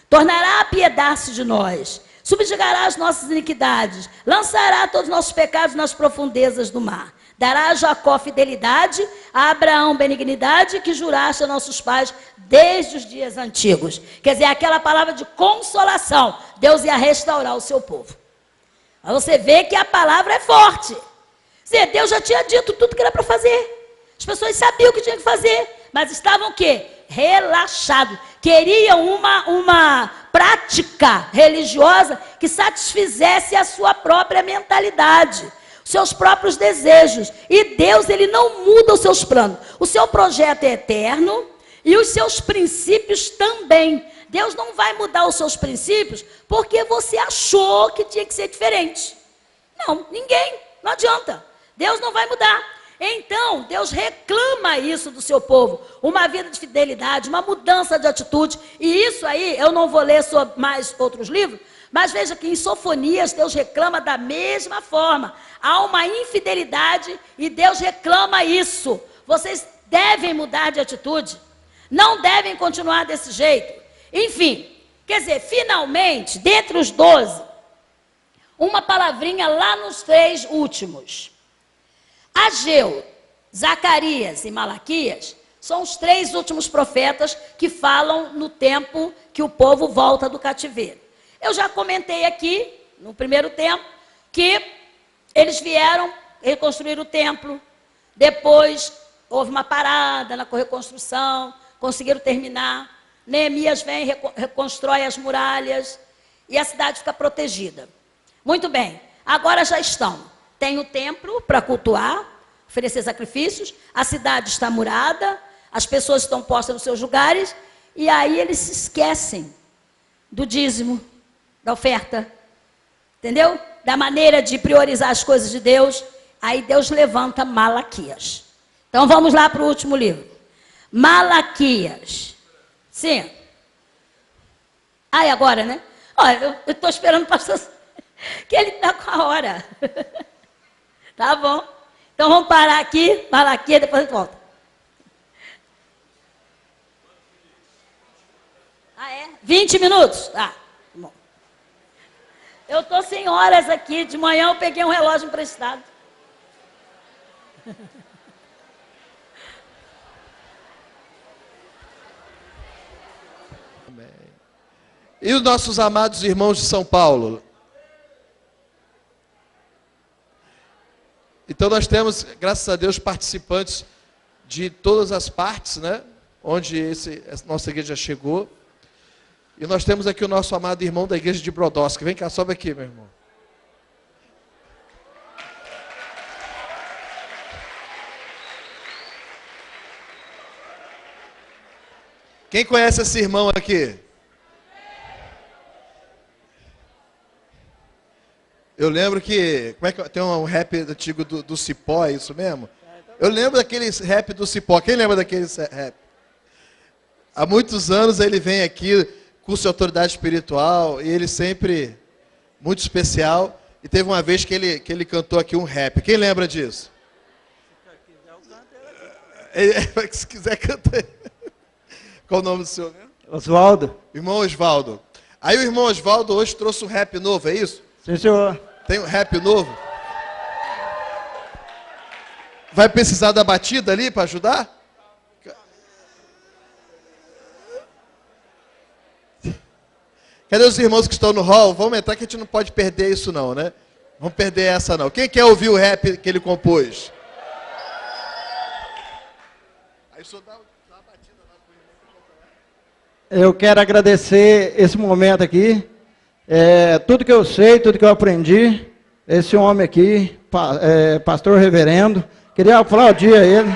Tornará a apiedar-se de nós, subjugará as nossas iniquidades, lançará todos os nossos pecados nas profundezas do mar. Dará a Jacó fidelidade, a Abraão benignidade, que juraste a nossos pais desde os dias antigos. Quer dizer, aquela palavra de consolação. Deus ia restaurar o seu povo. Aí você vê que a palavra é forte. Quer dizer, Deus já tinha dito tudo que era para fazer. As pessoas sabiam o que tinham que fazer, mas estavam o quê? Relaxados. Queriam uma prática religiosa que satisfizesse a sua própria mentalidade, seus próprios desejos. E Deus, ele não muda os seus planos. O seu projeto é eterno e os seus princípios também. Deus não vai mudar os seus princípios porque você achou que tinha que ser diferente. Não, ninguém, não adianta. Deus não vai mudar. Então, Deus reclama isso do seu povo, uma vida de fidelidade, uma mudança de atitude. E isso aí, eu não vou ler mais outros livros, mas veja que em Sofonias, Deus reclama da mesma forma. Há uma infidelidade e Deus reclama isso. Vocês devem mudar de atitude, não devem continuar desse jeito. Enfim, quer dizer, finalmente, dentre os 12, uma palavrinha lá nos 3 últimos. Ageu, Zacarias e Malaquias são os 3 últimos profetas que falam no tempo que o povo volta do cativeiro. Eu já comentei aqui, no primeiro tempo, que eles vieram reconstruir o templo, depois houve uma parada na reconstrução, conseguiram terminar. Neemias vem, reconstrói as muralhas e a cidade fica protegida. Muito bem, agora já estão. Tem o templo para cultuar, oferecer sacrifícios, a cidade está murada, as pessoas estão postas nos seus lugares, e aí eles se esquecem do dízimo, da oferta, entendeu? Da maneira de priorizar as coisas de Deus. Aí Deus levanta Malaquias. Então vamos lá para o último livro. Malaquias. Sim. Ah, é agora, né? Olha, eu estou esperando o pastor, que ele está com a hora. Tá bom. Então vamos parar aqui, Malaquias, depois a gente volta. Ah, é? 20 minutos? Tá. Bom. Eu estou sem horas aqui. De manhã eu peguei um relógio emprestado. E os nossos amados irmãos de São Paulo? Então nós temos, graças a Deus, participantes de todas as partes, né? Onde essa nossa igreja chegou. E nós temos aqui o nosso amado irmão da igreja de Brodowski. Vem cá, sobe aqui, meu irmão. Quem conhece esse irmão aqui? Eu lembro que, como é que tem um rap antigo do Cipó, é isso mesmo? Eu lembro daquele rap do Cipó. Quem lembra daquele rap? Há muitos anos ele vem aqui, curso de autoridade espiritual, e ele sempre muito especial. E teve uma vez que ele cantou aqui um rap. Quem lembra disso? Se quiser cantar. Qual o nome do senhor mesmo? Oswaldo. Irmão Oswaldo. Aí o irmão Oswaldo hoje trouxe um rap novo, é isso? Sim, senhor. Tem um rap novo? Vai precisar da batida ali para ajudar? Cadê os irmãos que estão no hall? Vamos entrar que a gente não pode perder isso não, né? Vamos perder essa não. Quem quer ouvir o rap que ele compôs? Aí só dá a batida lá pro irmão. Eu quero agradecer esse momento aqui. Tudo que eu sei, tudo que eu aprendi, esse homem aqui, pastor reverendo, queria aplaudir a ele.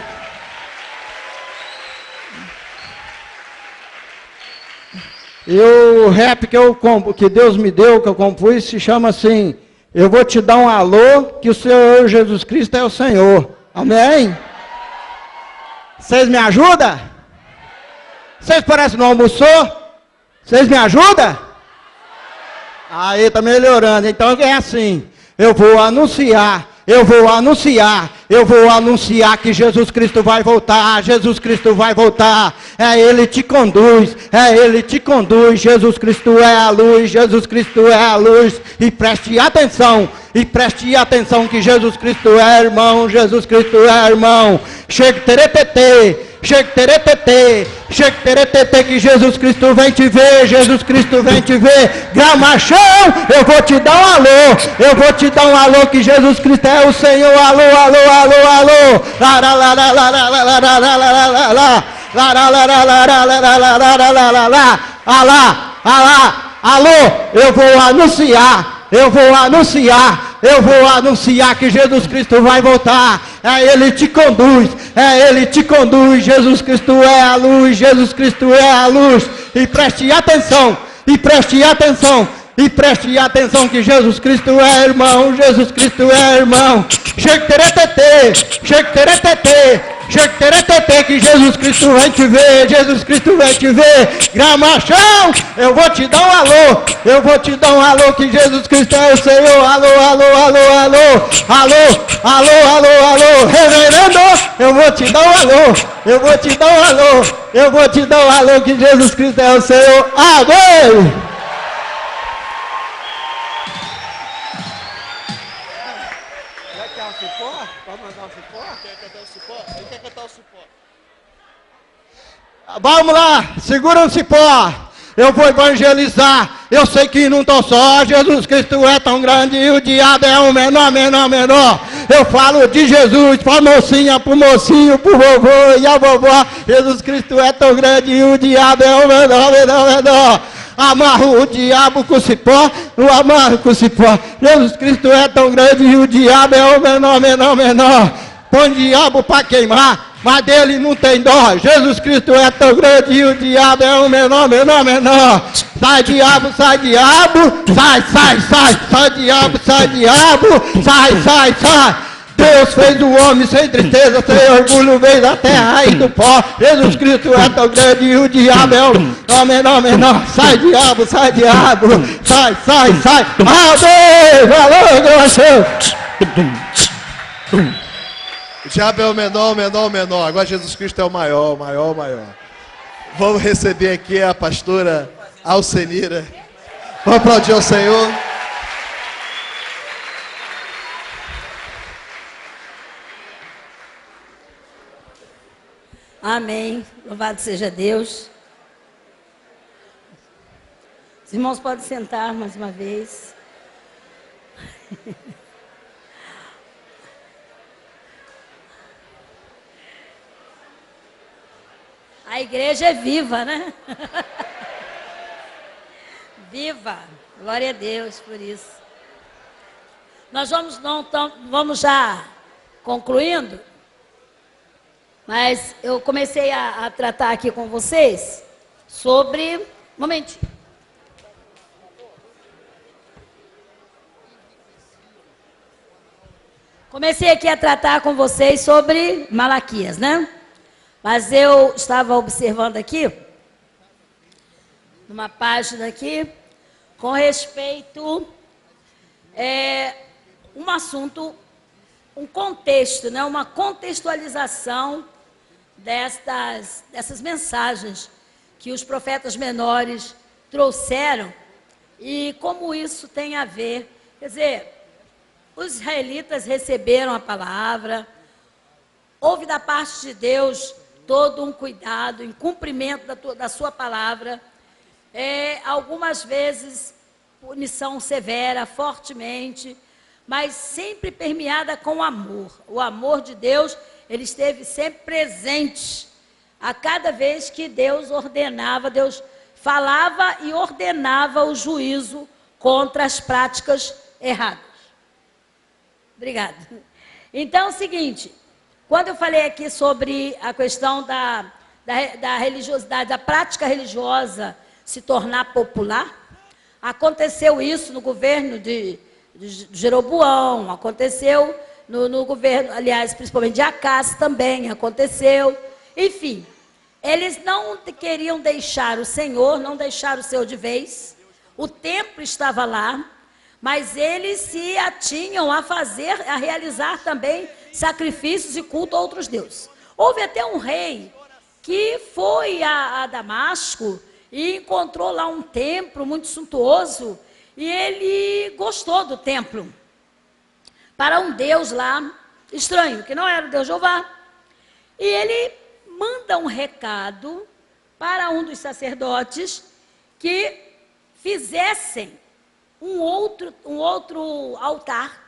E o rap que Deus me deu, que eu compus, se chama assim: eu vou te dar um alô, que o Senhor Jesus Cristo é o Senhor. Amém? Vocês me ajudam? Vocês parecem que não almoçou? Vocês me ajudam? Aí tá melhorando. Então é assim: eu vou anunciar que Jesus Cristo vai voltar, Jesus Cristo vai voltar. Ele te conduz, Jesus Cristo é a luz, Jesus Cristo é a luz. E preste atenção que Jesus Cristo é irmão, Jesus Cristo é irmão. Chega teretetê, que Jesus Cristo vem te ver, Jesus Cristo vem te ver. Gramachão, eu vou te dar um alô, que Jesus Cristo é o Senhor. Alô, eu vou anunciar que Jesus Cristo vai voltar. Ele te conduz, Jesus Cristo é a luz, Jesus Cristo é a luz. E preste atenção, que Jesus Cristo é irmão, Jesus Cristo é irmão. Chega teretetê, que Jesus Cristo vai te ver, Jesus Cristo vai te ver. Gramachão, eu vou te dar um alô, que Jesus Cristo é o Senhor. Alô, reverendo, eu vou te dar um alô, que Jesus Cristo é o Senhor. Amém. Vamos lá, segura o cipó. Eu vou evangelizar. Eu sei que não estou só. Jesus Cristo é tão grande e o diabo é o menor. Eu falo de Jesus para mocinha, pro mocinho, pro vovô e a vovó. Jesus Cristo é tão grande e o diabo é o menor. Amarro o diabo com o cipó, não amarro com o cipó. Jesus Cristo é tão grande e o diabo é o menor. Põe o diabo para queimar, mas dele não tem dó. Jesus Cristo é tão grande e o diabo é o menor. Sai diabo, sai diabo, sai diabo, sai. Deus fez o homem sem tristeza, sem orgulho, veio da terra e do pó. Jesus Cristo é tão grande e o diabo é o menor, menor. Sai, diabo, sai, diabo. Sai, sai, sai. Adeus, valor, graças. O diabo é o menor, menor, menor. Agora Jesus Cristo é o maior, maior, maior. Vamos receber aqui a pastora Alcenira. Vamos aplaudir ao Senhor. Amém. Louvado seja Deus. Os irmãos podem sentar mais uma vez. A igreja é viva, né? Viva. Glória a Deus por isso. Nós vamos já concluindo. Mas eu comecei a tratar aqui com vocês sobre... Um momentinho. Comecei aqui a tratar com vocês sobre Malaquias, né? Mas eu estava observando aqui, numa página aqui, com respeito um assunto, um contexto, né? Uma contextualização dessas mensagens que os profetas menores trouxeram e como isso tem a ver. Quer dizer, os israelitas receberam a palavra, houve da parte de Deus todo um cuidado em cumprimento da sua palavra, algumas vezes punição severa, fortemente, mas sempre permeada com amor. O amor de Deus, ele esteve sempre presente a cada vez que Deus ordenava, Deus falava e ordenava o juízo contra as práticas erradas. Obrigada. Então é o seguinte, quando eu falei aqui sobre a questão da religiosidade, da prática religiosa se tornar popular, aconteceu isso no governo de Jeroboão, aconteceu no governo, aliás, principalmente de Acás também aconteceu. Enfim, eles não queriam deixar o Senhor, não deixaram o Senhor de vez, o templo estava lá, mas eles se atinham a realizar também sacrifícios e culto a outros deuses. Houve até um rei que foi a Damasco e encontrou lá um templo muito suntuoso e ele gostou do templo para um deus lá estranho, que não era o Deus Jeová. E ele manda um recado para um dos sacerdotes que fizessem um outro altar.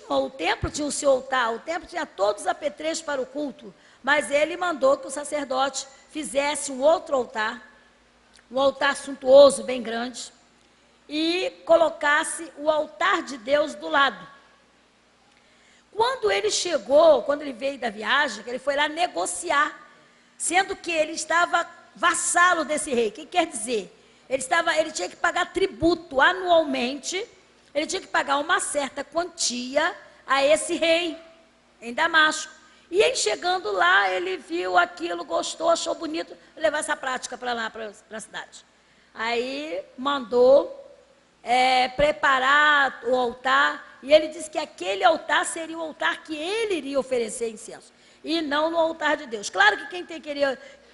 O templo tinha o seu altar, o templo tinha todos os apetrechos para o culto, mas ele mandou que o sacerdote fizesse um outro altar, um altar suntuoso, bem grande, e colocasse o altar de Deus do lado. Quando ele chegou, quando ele veio da viagem, ele foi lá negociar, sendo que ele estava vassalo desse rei. O que quer dizer? Ele tinha que pagar tributo anualmente, ele tinha que pagar uma certa quantia a esse rei, em Damasco. E aí, chegando lá, ele viu aquilo, gostou, achou bonito, levar essa prática para lá, para a cidade. Aí, mandou preparar o altar, e ele disse que aquele altar seria o altar que ele iria oferecer incenso, e não no altar de Deus. Claro que quem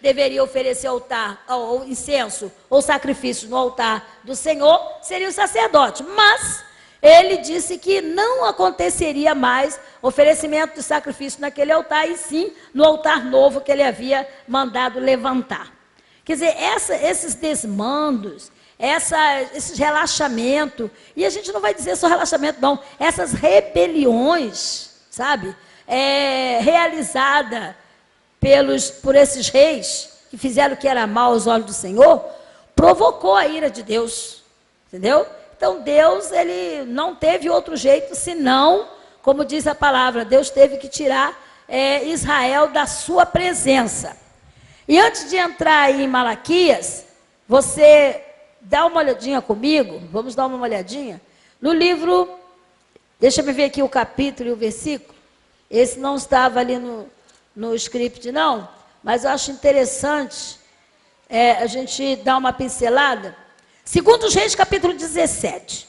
deveria oferecer ou incenso ou sacrifício no altar do Senhor seria o sacerdote, mas ele disse que não aconteceria mais oferecimento de sacrifício naquele altar, e sim no altar novo que ele havia mandado levantar. Quer dizer, esses desmandos, esses relaxamentos, e a gente não vai dizer só relaxamento não, essas rebeliões, sabe, realizada por esses reis, que fizeram o que era mal aos olhos do Senhor, provocou a ira de Deus, entendeu? Então Deus, ele não teve outro jeito, senão, como diz a palavra, Deus teve que tirar Israel da sua presença. E antes de entrar aí em Malaquias, você dá uma olhadinha comigo, vamos dar uma olhadinha, no livro, Deixa eu ver aqui o capítulo e o versículo. Esse não estava ali no script, não. Mas eu acho interessante a gente dar uma pincelada. Segundo os Reis, capítulo 17.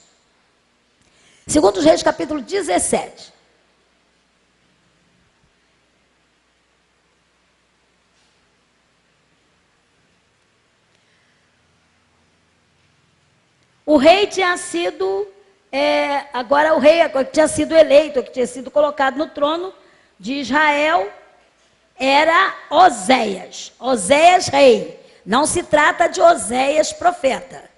Segundo os Reis, capítulo 17. O rei tinha sido, agora o rei que tinha sido eleito, que tinha sido colocado no trono de Israel, era Oséias. Oséias rei. Não se trata de Oséias profeta.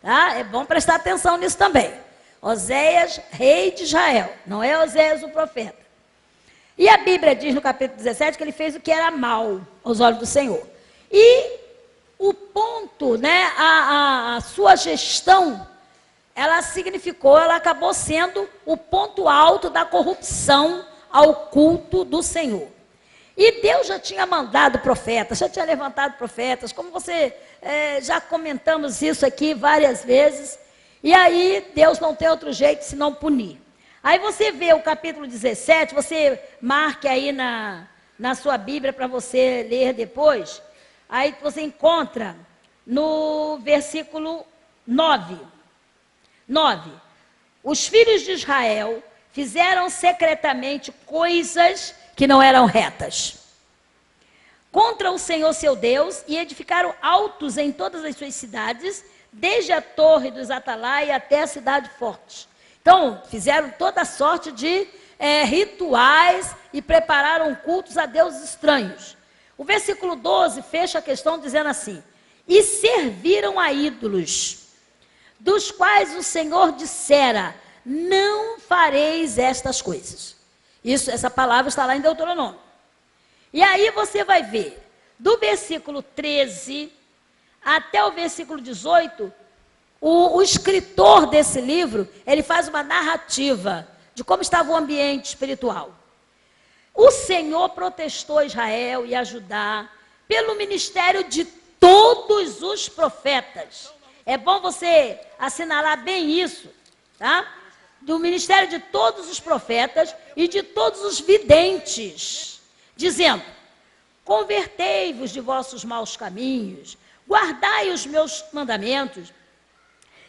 Tá? É bom prestar atenção nisso também. Oséias, rei de Israel. Não é Oséias o profeta. E a Bíblia diz no capítulo 17 que ele fez o que era mal aos olhos do Senhor. E o ponto, né, a sua gestão, ela acabou sendo o ponto alto da corrupção ao culto do Senhor. E Deus já tinha mandado profetas, já tinha levantado profetas, como você já comentamos isso aqui várias vezes. E aí Deus não tem outro jeito senão punir. Aí você vê o capítulo 17, você marque aí na sua Bíblia para você ler depois. Aí você encontra no versículo 9. Os filhos de Israel fizeram secretamente coisas que não eram retas contra o Senhor seu Deus e edificaram altos em todas as suas cidades, desde a torre dos Atalaia até a cidade forte. Então, fizeram toda sorte de rituais e prepararam cultos a deuses estranhos. O versículo 12 fecha a questão dizendo assim: e serviram a ídolos, dos quais o Senhor dissera, não fareis estas coisas. Essa palavra está lá em Deuteronômio. E aí você vai ver, do versículo 13 até o versículo 18, o escritor desse livro, ele faz uma narrativa de como estava o ambiente espiritual. O Senhor protestou Israel e a Judá pelo ministério de todos os profetas. É bom você assinalar bem isso, tá? Do ministério de todos os profetas e de todos os videntes, dizendo: convertei-vos de vossos maus caminhos, guardai os meus mandamentos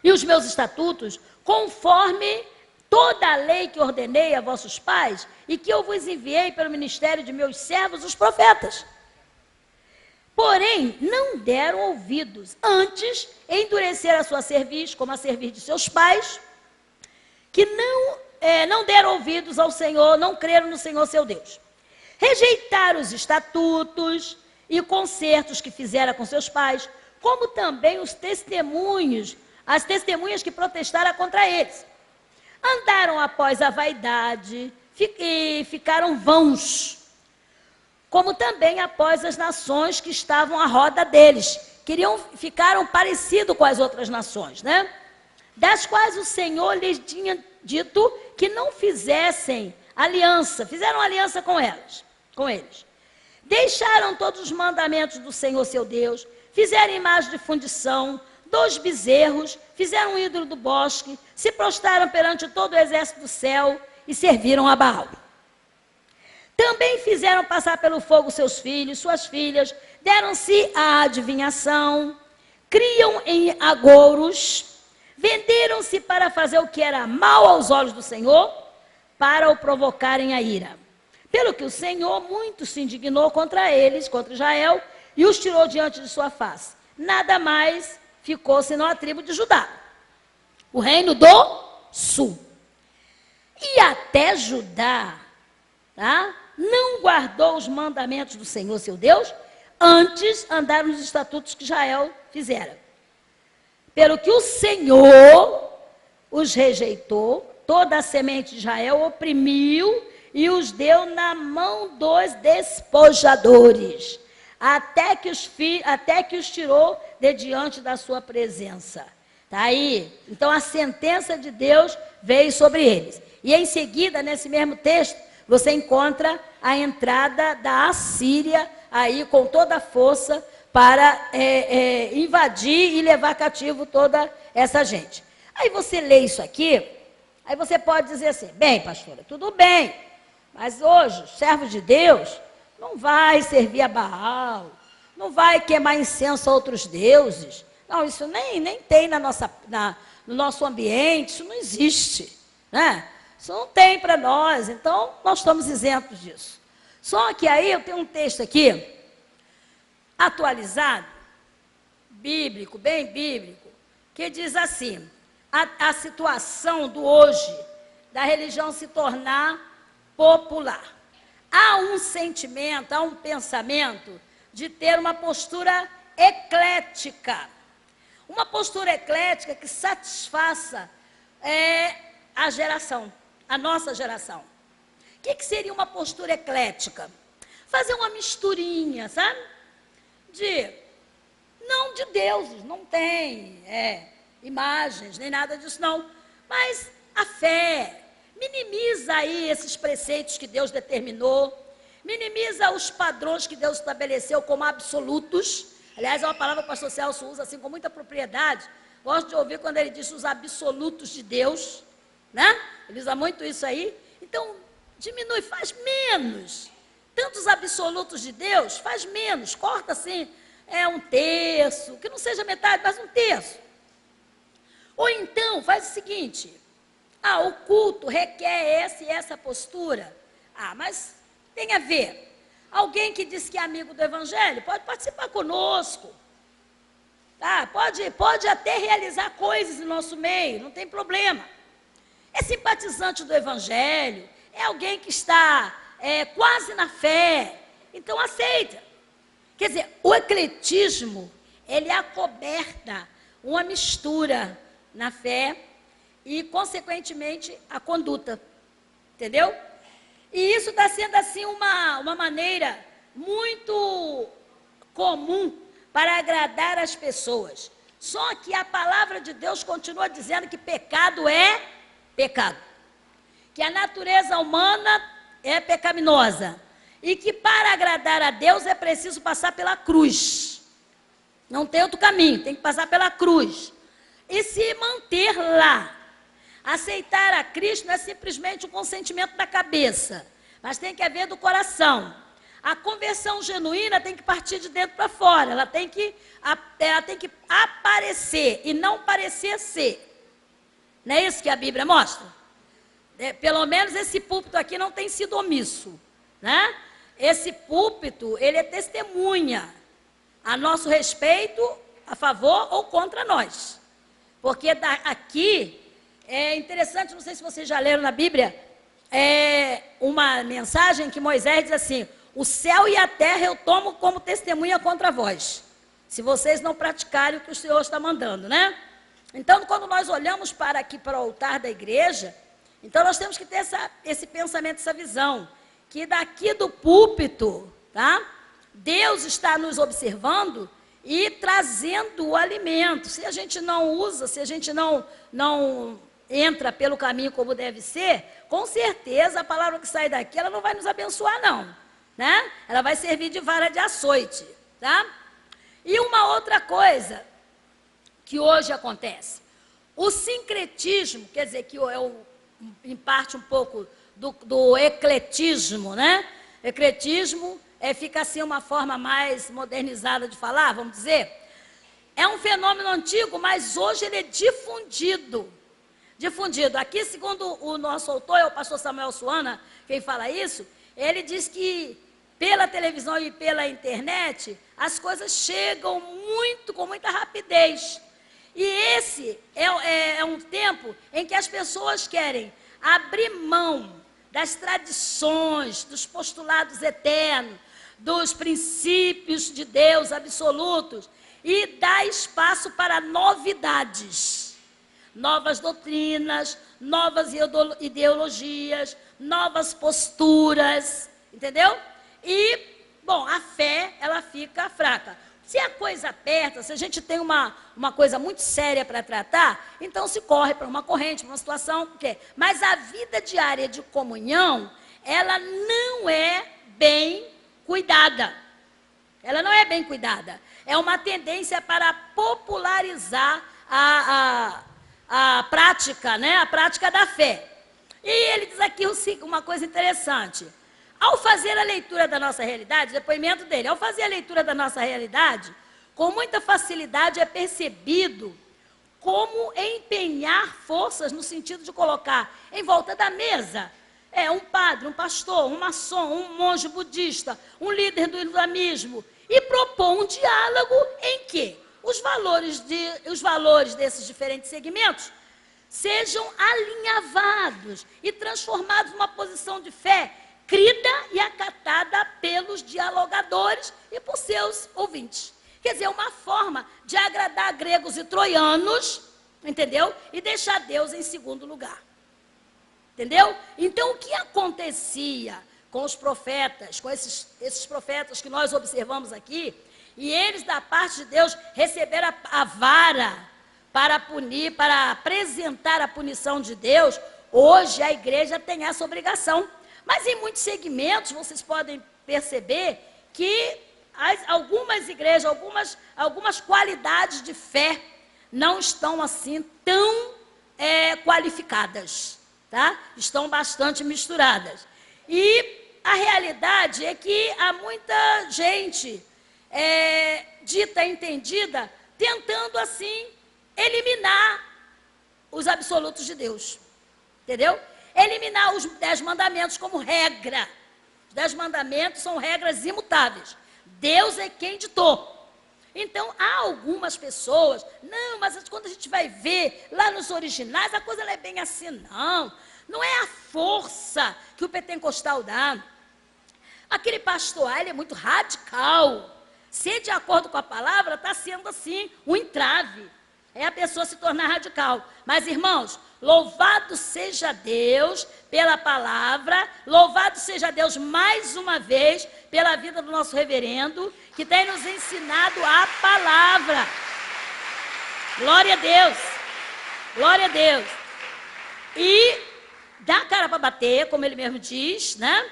e os meus estatutos, conforme toda a lei que ordenei a vossos pais e que eu vos enviei pelo ministério de meus servos, os profetas. Porém, não deram ouvidos, antes endureceram a sua cerviz, como a cerviz de seus pais, que não deram ouvidos ao Senhor, não creram no Senhor seu Deus. Rejeitaram os estatutos e concertos que fizera com seus pais, como também as testemunhas que protestaram contra eles. Andaram após a vaidade e ficaram vãos, como também após as nações que estavam à roda deles. Ficaram parecidos com as outras nações, né? Das quais o Senhor lhes tinha dito que não fizessem aliança, fizeram aliança com eles. Deixaram todos os mandamentos do Senhor seu Deus, fizeram imagem de fundição, 2 bezerros, fizeram um ídolo do bosque, se prostraram perante todo o exército do céu e serviram a Baal. Também fizeram passar pelo fogo seus filhos, suas filhas, deram-se à adivinhação, criam em agouros, venderam-se para fazer o que era mal aos olhos do Senhor, para o provocarem a ira. Pelo que o Senhor muito se indignou contra eles, contra Israel, e os tirou diante de sua face. Nada mais ficou senão a tribo de Judá, o reino do sul. E até Judá, tá? Não guardou os mandamentos do Senhor seu Deus, antes andaram nos estatutos que Israel fizera. Pelo que o Senhor os rejeitou, toda a semente de Israel oprimiu e os deu na mão dos despojadores, até que os tirou de diante da sua presença. Tá aí. Então a sentença de Deus veio sobre eles. E em seguida, nesse mesmo texto, você encontra a entrada da Assíria aí com toda a força para invadir e levar cativo toda essa gente. Aí você lê isso aqui Aí você pode dizer assim, bem, pastora, tudo bem, mas hoje, o servo de Deus não vai servir a Baal, não vai queimar incenso a outros deuses. Não, isso nem tem no nosso ambiente, isso não existe, né? Isso não tem para nós, então nós estamos isentos disso. Só que aí eu tenho um texto aqui, atualizado, bíblico, bem bíblico, que diz assim, a situação do hoje, da religião se tornar popular. Há um sentimento, há um pensamento de ter uma postura eclética. Uma postura eclética que satisfaça a geração, a nossa geração. O que seria uma postura eclética? Fazer uma misturinha, sabe? Não de deuses, não tem imagens, nem nada disso não. Mas a fé, minimiza aí esses preceitos que Deus determinou, minimiza os padrões que Deus estabeleceu como absolutos. Aliás, é uma palavra que o pastor Celso usa assim com muita propriedade. Gosto de ouvir quando ele diz os absolutos de Deus, né? Ele usa muito isso aí. Então, diminui, faz menos. Tantos absolutos de Deus, faz menos. Corta assim, um terço, que não seja metade, mas um terço. Ou então, faz o seguinte, o culto requer essa postura. Mas tem a ver. Alguém que diz que é amigo do Evangelho pode participar conosco. Tá? Pode até realizar coisas no nosso meio, não tem problema. É simpatizante do Evangelho, é alguém que está quase na fé, então aceita. Quer dizer, o ecletismo, ele acoberta uma mistura na fé e, consequentemente, a conduta. Entendeu? E isso está sendo, assim, uma maneira muito comum para agradar as pessoas. Só que a palavra de Deus continua dizendo que pecado é pecado. Que a natureza humana é pecaminosa. E que para agradar a Deus é preciso passar pela cruz. Não tem outro caminho, tem que passar pela cruz. E se manter lá. Aceitar a Cristo não é simplesmente um consentimento da cabeça, mas tem que haver do coração. A conversão genuína tem que partir de dentro para fora, ela tem que aparecer e não parecer ser. Não é isso que a Bíblia mostra? Pelo menos esse púlpito aqui não tem sido omisso, né? Esse púlpito, ele é testemunha a nosso respeito, a favor ou contra nós. Porque aqui, é interessante, não sei se vocês já leram na Bíblia, uma mensagem que Moisés diz assim, o céu e a terra eu tomo como testemunha contra vós, se vocês não praticarem o que o Senhor está mandando, né? Então, quando nós olhamos para o altar da igreja, então nós temos que ter esse pensamento, essa visão, que daqui do púlpito, tá? Deus está nos observando e trazendo o alimento. Se a gente não usa, se a gente não entra pelo caminho como deve ser, com certeza a palavra que sai daqui, ela não vai nos abençoar não, né? Ela vai servir de vara de açoite, tá? E uma outra coisa que hoje acontece, o sincretismo, quer dizer, que em parte um pouco do ecletismo, né? Ecletismo fica assim uma forma mais modernizada de falar, vamos dizer. É um fenômeno antigo, mas hoje ele é difundido. Aqui, segundo o nosso autor, é o pastor Samuel Suana, quem fala isso, ele diz que pela televisão e pela internet, as coisas chegam com muita rapidez. E esse é um tempo em que as pessoas querem abrir mão das tradições, dos postulados eternos, dos princípios de Deus absolutos e dar espaço para novidades, novas doutrinas, novas ideologias, novas posturas, entendeu? E, bom, a fé, ela fica fraca. Se a coisa aperta, se a gente tem uma coisa muito séria para tratar, então se corre para uma corrente, para uma situação, mas a vida diária de comunhão, ela não é bem cuidada. Ela não é bem cuidada. É uma tendência para popularizar a prática, né? A prática da fé. E ele diz aqui uma coisa interessante. Ao fazer a leitura da nossa realidade, depoimento dele, ao fazer a leitura da nossa realidade, com muita facilidade é percebido como empenhar forças no sentido de colocar em volta da mesa um padre, um pastor, um maçom, um monge budista, um líder do islamismo, e propor um diálogo em que os valores desses diferentes segmentos sejam alinhavados e transformados numa posição de fé crida e acatada pelos dialogadores e por seus ouvintes. Quer dizer, uma forma de agradar gregos e troianos, entendeu? E deixar Deus em segundo lugar. Entendeu? Então, o que acontecia com os profetas, com esses profetas que nós observamos aqui, e eles, da parte de Deus, receberam a vara para punir, para apresentar a punição de Deus, hoje a igreja tem essa obrigação. Mas em muitos segmentos, vocês podem perceber que algumas igrejas, algumas qualidades de fé não estão assim tão qualificadas, tá? Estão bastante misturadas. E a realidade é que há muita gente dita, entendida, tentando assim eliminar os absolutos de Deus, entendeu? Eliminar os 10 mandamentos como regra. Os 10 mandamentos são regras imutáveis. Deus é quem ditou. Então, há algumas pessoas, não, mas quando a gente vai ver lá nos originais, a coisa não é bem assim, não. Não é a força que o pentecostal dá. Aquele pastor, ele é muito radical. Se de acordo com a palavra, está sendo assim, um entrave. É a pessoa se tornar radical. Mas, irmãos, louvado seja Deus pela palavra, louvado seja Deus mais uma vez pela vida do nosso reverendo, que tem nos ensinado a palavra. Glória a Deus, glória a Deus. E dá a cara para bater, como ele mesmo diz, né?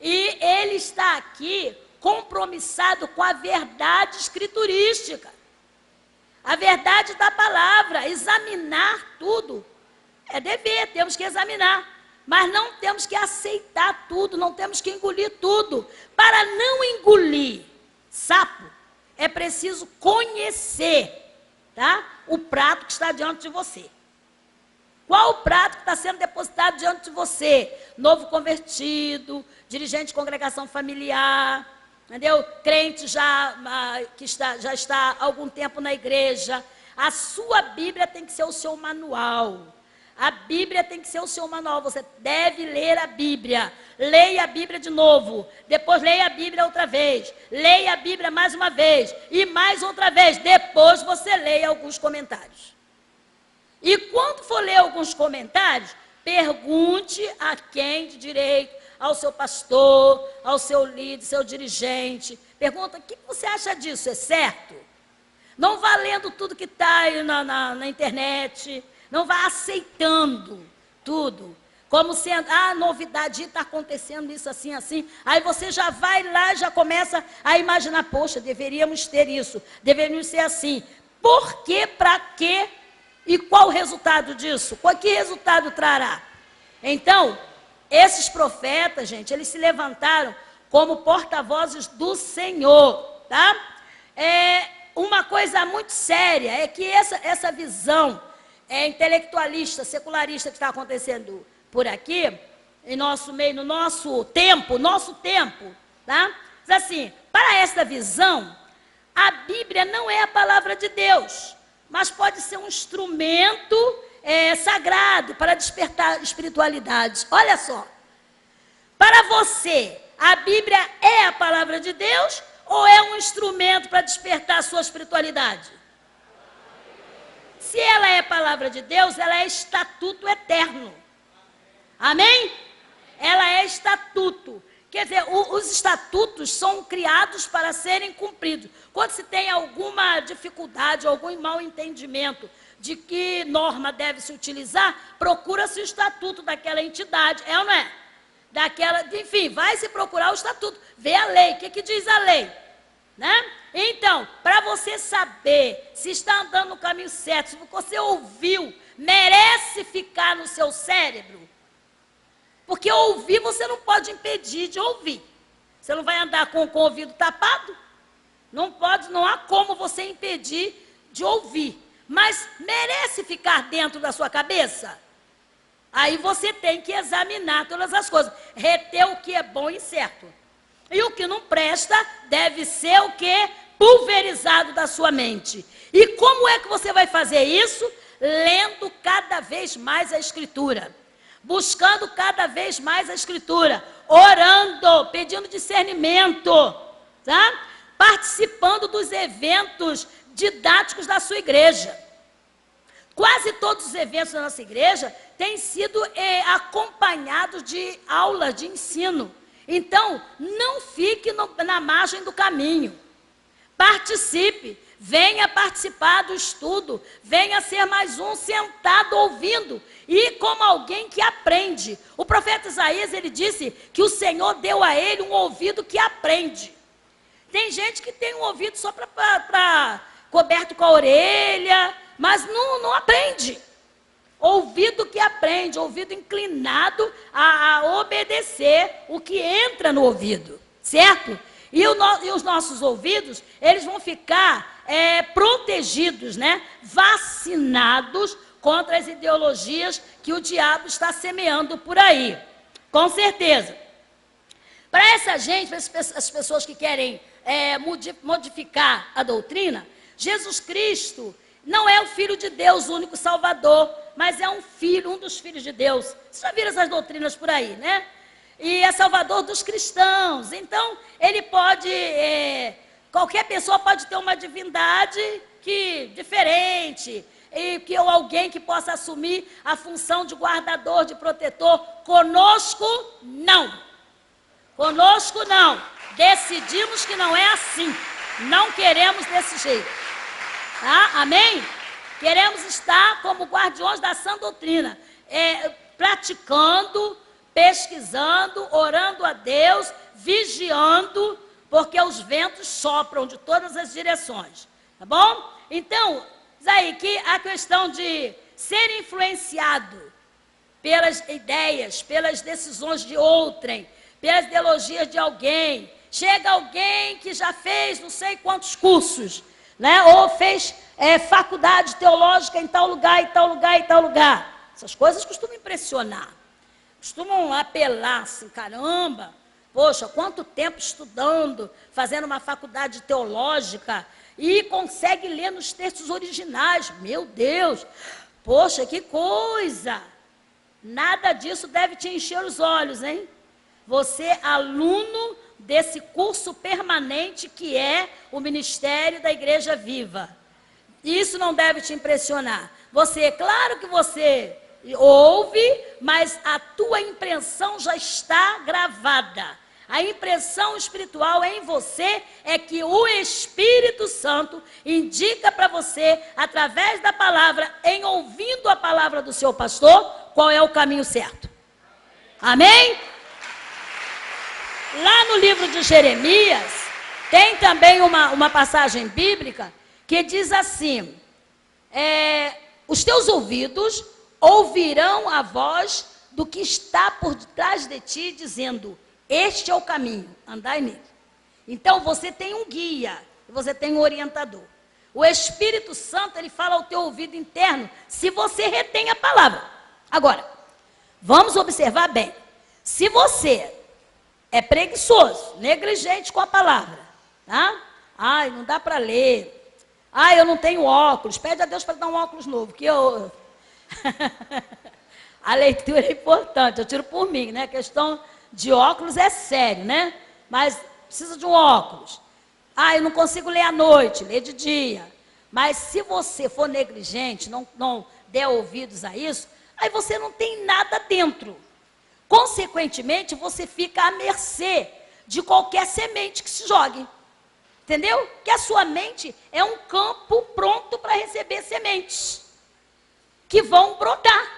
E ele está aqui compromissado com a verdade escriturística. A verdade da palavra, examinar tudo. É dever, temos que examinar. Mas não temos que aceitar tudo, não temos que engolir tudo. Para não engolir sapo, é preciso conhecer, tá? O prato que está diante de você. Qual o prato que está sendo depositado diante de você? Novo convertido, dirigente de congregação familiar, entendeu? Crente que já está há algum tempo na igreja. A sua Bíblia tem que ser o seu manual. A Bíblia tem que ser o seu manual. Você deve ler a Bíblia. Leia a Bíblia de novo. Depois leia a Bíblia outra vez. Leia a Bíblia mais uma vez. E mais outra vez. Depois você leia alguns comentários. E quando for ler alguns comentários, pergunte a quem de direito, ao seu pastor, ao seu líder, seu dirigente. Pergunta, o que você acha disso? É certo? Não vá lendo tudo que está aí na internet. Não vá aceitando tudo. Como sendo, novidade, está acontecendo isso assim, assim. Aí você já vai lá e já começa a imaginar, poxa, deveríamos ter isso. Deveríamos ser assim. Por quê? Para quê? E qual o resultado disso? Que resultado trará? Então, esses profetas, gente, eles se levantaram como porta-vozes do Senhor, tá? Uma coisa muito séria é que essa visão intelectualista, secularista que está acontecendo por aqui, em nosso meio, no nosso tempo, tá? Diz assim, para esta visão, a Bíblia não é a palavra de Deus, mas pode ser um instrumento sagrado para despertar espiritualidades. Olha só, para você, a Bíblia é a palavra de Deus ou é um instrumento para despertar a sua espiritualidade? Se ela é a palavra de Deus, ela é estatuto eterno. Amém? Ela é estatuto. Quer dizer, os estatutos são criados para serem cumpridos. Quando se tem alguma dificuldade, algum mal entendimento de que norma deve se utilizar, procura-se o estatuto daquela entidade, é ou não é? Enfim, vai se procurar o estatuto, vê a lei, o que diz a lei, né? Então, para você saber se está andando no caminho certo, se você ouviu, merece ficar no seu cérebro. Porque ouvir você não pode impedir de ouvir. Você não vai andar com o ouvido tapado? Não pode, não há como você impedir de ouvir. Mas merece ficar dentro da sua cabeça? Aí você tem que examinar todas as coisas. Reter o que é bom e certo. E o que não presta deve ser o que? Pulverizado da sua mente. E como é que você vai fazer isso? Lendo cada vez mais a Escritura. Buscando cada vez mais a Escritura. Orando, pedindo discernimento. Tá? Participando dos eventos didáticos da sua igreja. Quase todos os eventos da nossa igreja têm sido acompanhados de aulas de ensino. Então, não fique na margem do caminho. Participe, venha participar do estudo, venha ser mais um sentado ouvindo e como alguém que aprende. O profeta Isaías, ele disse que o Senhor deu a ele um ouvido que aprende. Tem gente que tem um ouvido só para coberto com a orelha, mas não aprende. Ouvido que aprende, ouvido inclinado a obedecer o que entra no ouvido, certo? E os nossos ouvidos, eles vão ficar protegidos, né? Vacinados contra as ideologias que o diabo está semeando por aí, com certeza. Para essa gente, para as pessoas que querem modificar a doutrina, Jesus Cristo não é o Filho de Deus, o único Salvador, mas é um dos filhos de Deus. Vocês já viram essas doutrinas por aí, né? E é Salvador dos cristãos. Então, ele pode... qualquer pessoa pode ter uma divindade diferente, ou alguém que possa assumir a função de guardador, de protetor. Conosco, não. Conosco, não. Decidimos que não é assim. Não queremos desse jeito. Tá? Amém? Queremos estar como guardiões da sã doutrina, praticando, pesquisando, orando a Deus, vigiando, porque os ventos sopram de todas as direções, tá bom? Então, diz aí que a questão de ser influenciado pelas ideias, pelas decisões de outrem, pelas ideologias de alguém, chega alguém que já fez não sei quantos cursos, né? Ou fez faculdade teológica em tal lugar, e tal lugar, e tal lugar. Essas coisas costumam impressionar. Costumam apelar assim, caramba, poxa, quanto tempo estudando, fazendo uma faculdade teológica, e consegue ler nos textos originais. Meu Deus, poxa, que coisa! Nada disso deve te encher os olhos, hein? Você, aluno desse curso permanente que é o Ministério da Igreja Viva. Isso não deve te impressionar. Claro que você ouve, mas a tua impressão já está gravada. A impressão espiritual em você é que o Espírito Santo indica para você, através da palavra, em ouvindo a palavra do seu pastor, qual é o caminho certo. Amém? Lá no livro de Jeremias, tem também uma passagem bíblica que diz assim, os teus ouvidos ouvirão a voz do que está por detrás de ti, dizendo, este é o caminho, andai nele. Então, você tem um guia, você tem um orientador. O Espírito Santo, ele fala ao teu ouvido interno, se você retém a palavra. Agora, vamos observar bem. Se você é preguiçoso, negligente com a palavra, tá? Ai, não dá para ler. Ai, eu não tenho óculos. Pede a Deus para dar um óculos novo, que eu... A leitura é importante, eu tiro por mim, né? A questão de óculos é sério, né? Mas precisa de um óculos. Ah, eu não consigo ler à noite, ler de dia. Mas se você for negligente, não der ouvidos a isso, aí você não tem nada dentro. Consequentemente, você fica à mercê de qualquer semente que se jogue. Entendeu? Que a sua mente é um campo pronto para receber sementes que vão brotar.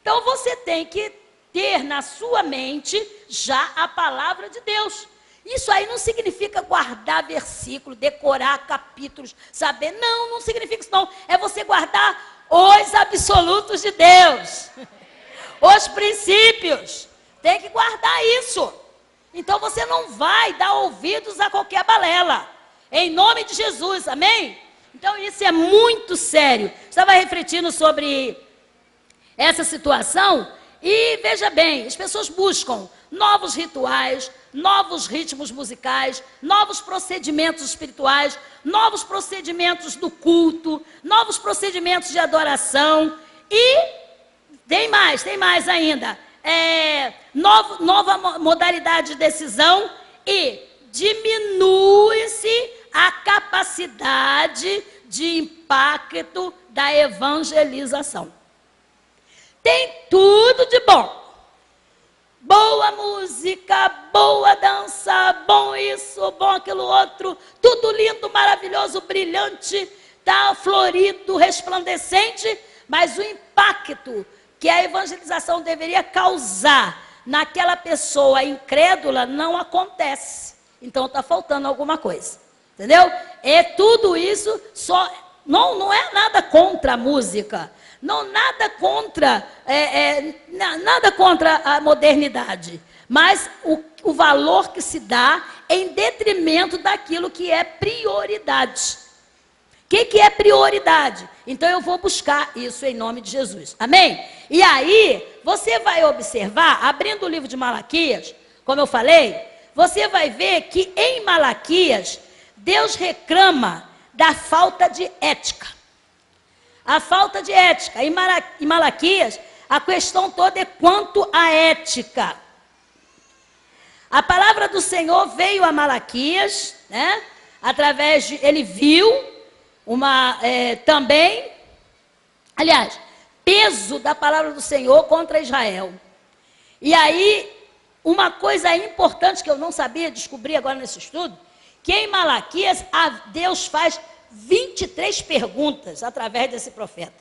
Então, você tem que ter na sua mente já a palavra de Deus. Isso aí não significa guardar versículo, decorar capítulos, saber. Não, não significa isso não. É você guardar os absolutos de Deus. Os princípios. Tem que guardar isso. Então você não vai dar ouvidos a qualquer balela. Em nome de Jesus, amém? Então isso é muito sério. Estava refletindo sobre essa situação e veja bem, as pessoas buscam novos rituais, novos ritmos musicais, novos procedimentos espirituais, novos procedimentos do culto, novos procedimentos de adoração e tem mais ainda, nova modalidade de decisão e diminui-se a capacidade de impacto da evangelização. Tem tudo de bom. Boa música, boa dança, bom isso, bom aquilo outro, tudo lindo, maravilhoso, brilhante, tá florido, resplandecente, mas o impacto que a evangelização deveria causar naquela pessoa incrédula não acontece. Então está faltando alguma coisa, entendeu? É tudo isso, não é nada contra a música, nada contra a modernidade, mas o valor que se dá em detrimento daquilo que é prioridade. O que é prioridade? Então eu vou buscar isso em nome de Jesus, amém? E aí, você vai observar, abrindo o livro de Malaquias, como eu falei, você vai ver que em Malaquias, Deus reclama da falta de ética. A falta de ética. Em Malaquias, a questão toda é quanto à ética. A palavra do Senhor veio a Malaquias, né? Ele viu também, aliás, peso da palavra do Senhor contra Israel. E aí, uma coisa importante que eu não sabia, descobri agora nesse estudo, que em Malaquias Deus faz 23 perguntas através desse profeta.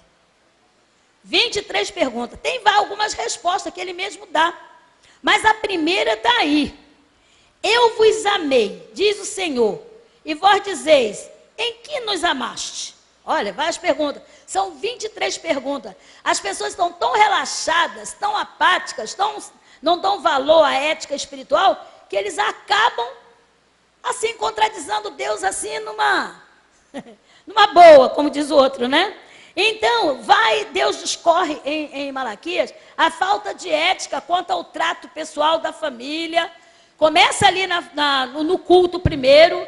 23 perguntas. Tem algumas respostas que ele mesmo dá. Mas a primeira está aí. Eu vos amei, diz o Senhor, e vós dizeis, em que nos amaste? Olha, várias perguntas. São 23 perguntas. As pessoas estão tão relaxadas, tão apáticas, não dão valor à ética espiritual, que eles acabam assim contradizendo Deus assim numa boa, como diz o outro, né? Então, Deus discorre em Malaquias a falta de ética quanto ao trato pessoal da família. Começa ali no culto primeiro,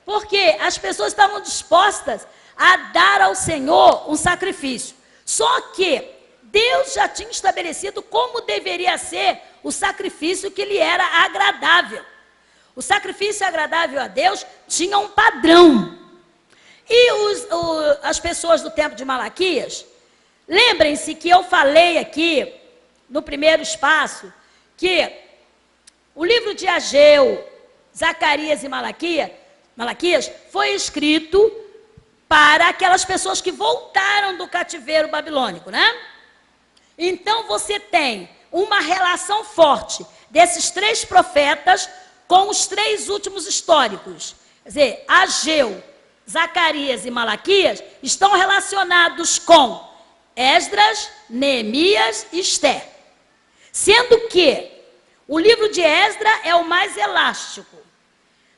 porque as pessoas estavam dispostas a dar ao Senhor um sacrifício. Só que Deus já tinha estabelecido como deveria ser o sacrifício que lhe era agradável. O sacrifício agradável a Deus tinha um padrão. E as pessoas do tempo de Malaquias, lembrem-se que eu falei aqui, no primeiro espaço, que o livro de Ageu, Zacarias e Malaquias foi escrito para aquelas pessoas que voltaram do cativeiro babilônico, né? Então você tem uma relação forte desses 3 profetas com os 3 últimos históricos. Quer dizer, Ageu, Zacarias e Malaquias estão relacionados com Esdras, Neemias e Esther. Sendo que o livro de Esdras é o mais elástico.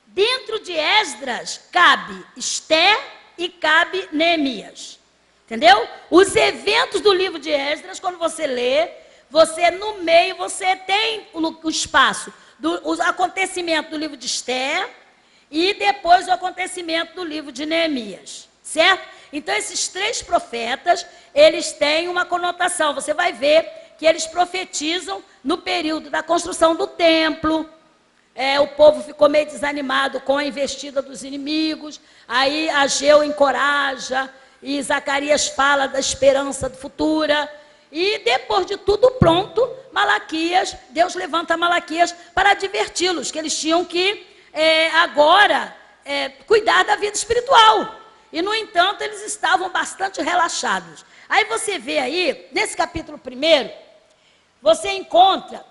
Dentro de Esdras cabe Esther e cabe Neemias. Entendeu? Os eventos do livro de Esdras, quando você lê, você no meio, você tem o espaço do acontecimento do livro de Esther e depois o acontecimento do livro de Neemias, certo? Então esses 3 profetas, eles têm uma conotação, você vai ver que eles profetizam no período da construção do templo. O povo ficou meio desanimado com a investida dos inimigos, aí Ageu encoraja, e Zacarias fala da esperança futura, e depois de tudo pronto, Deus levanta Malaquias para adverti-los, que eles tinham que agora cuidar da vida espiritual, e no entanto eles estavam bastante relaxados. Aí você vê aí, nesse capítulo 1, você encontra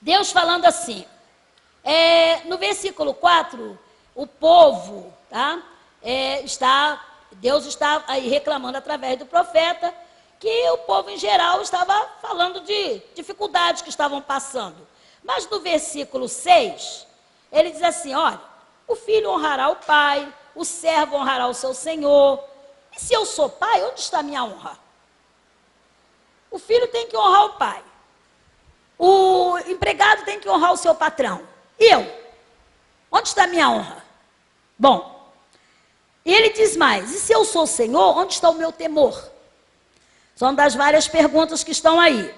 Deus falando assim, No versículo 4, o povo, tá? Deus está aí reclamando através do profeta que o povo em geral estava falando de dificuldades que estavam passando. Mas no versículo 6, ele diz assim, olha, o filho honrará o pai, o servo honrará o seu senhor. E se eu sou pai, onde está a minha honra? O filho tem que honrar o pai. O empregado tem que honrar o seu patrão. E eu? Onde está a minha honra? Bom, e ele diz mais, e se eu sou o Senhor, onde está o meu temor? São das várias perguntas que estão aí.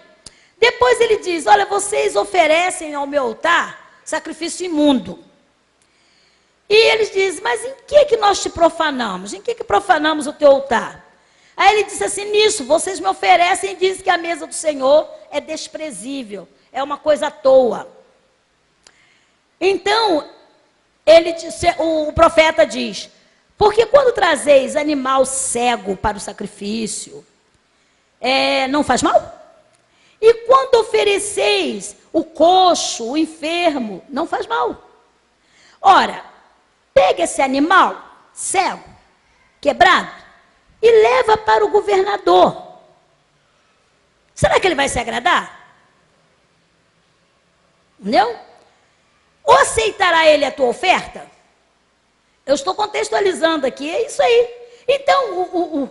Depois ele diz, olha, vocês oferecem ao meu altar sacrifício imundo. E eles dizem, mas em que nós te profanamos? Em que profanamos o teu altar? Aí ele disse assim, nisso, vocês me oferecem e dizem que a mesa do Senhor é desprezível, é uma coisa à toa. Então, o profeta diz, porque quando trazeis animal cego para o sacrifício, não faz mal? E quando ofereceis o coxo, o enfermo, não faz mal? Ora, pega esse animal cego, quebrado, e leva para o governador. Será que ele vai se agradar? Entendeu? Ou aceitará ele a tua oferta? Eu estou contextualizando aqui, é isso aí. Então,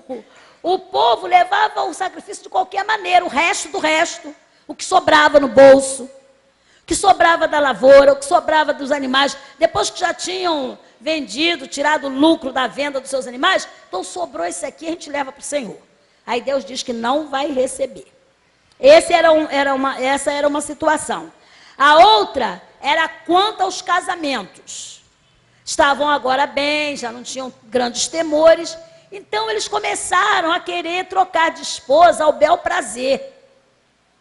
o povo levava o sacrifício de qualquer maneira, o resto do resto, o que sobrava no bolso, o que sobrava da lavoura, o que sobrava dos animais, depois que já tinham vendido, tirado o lucro da venda dos seus animais, então sobrou isso aqui, a gente leva para o Senhor. Aí Deus diz que não vai receber. Essa era uma situação. A outra era quanto aos casamentos. Estavam agora bem, já não tinham grandes temores, então eles começaram a querer trocar de esposa ao bel prazer.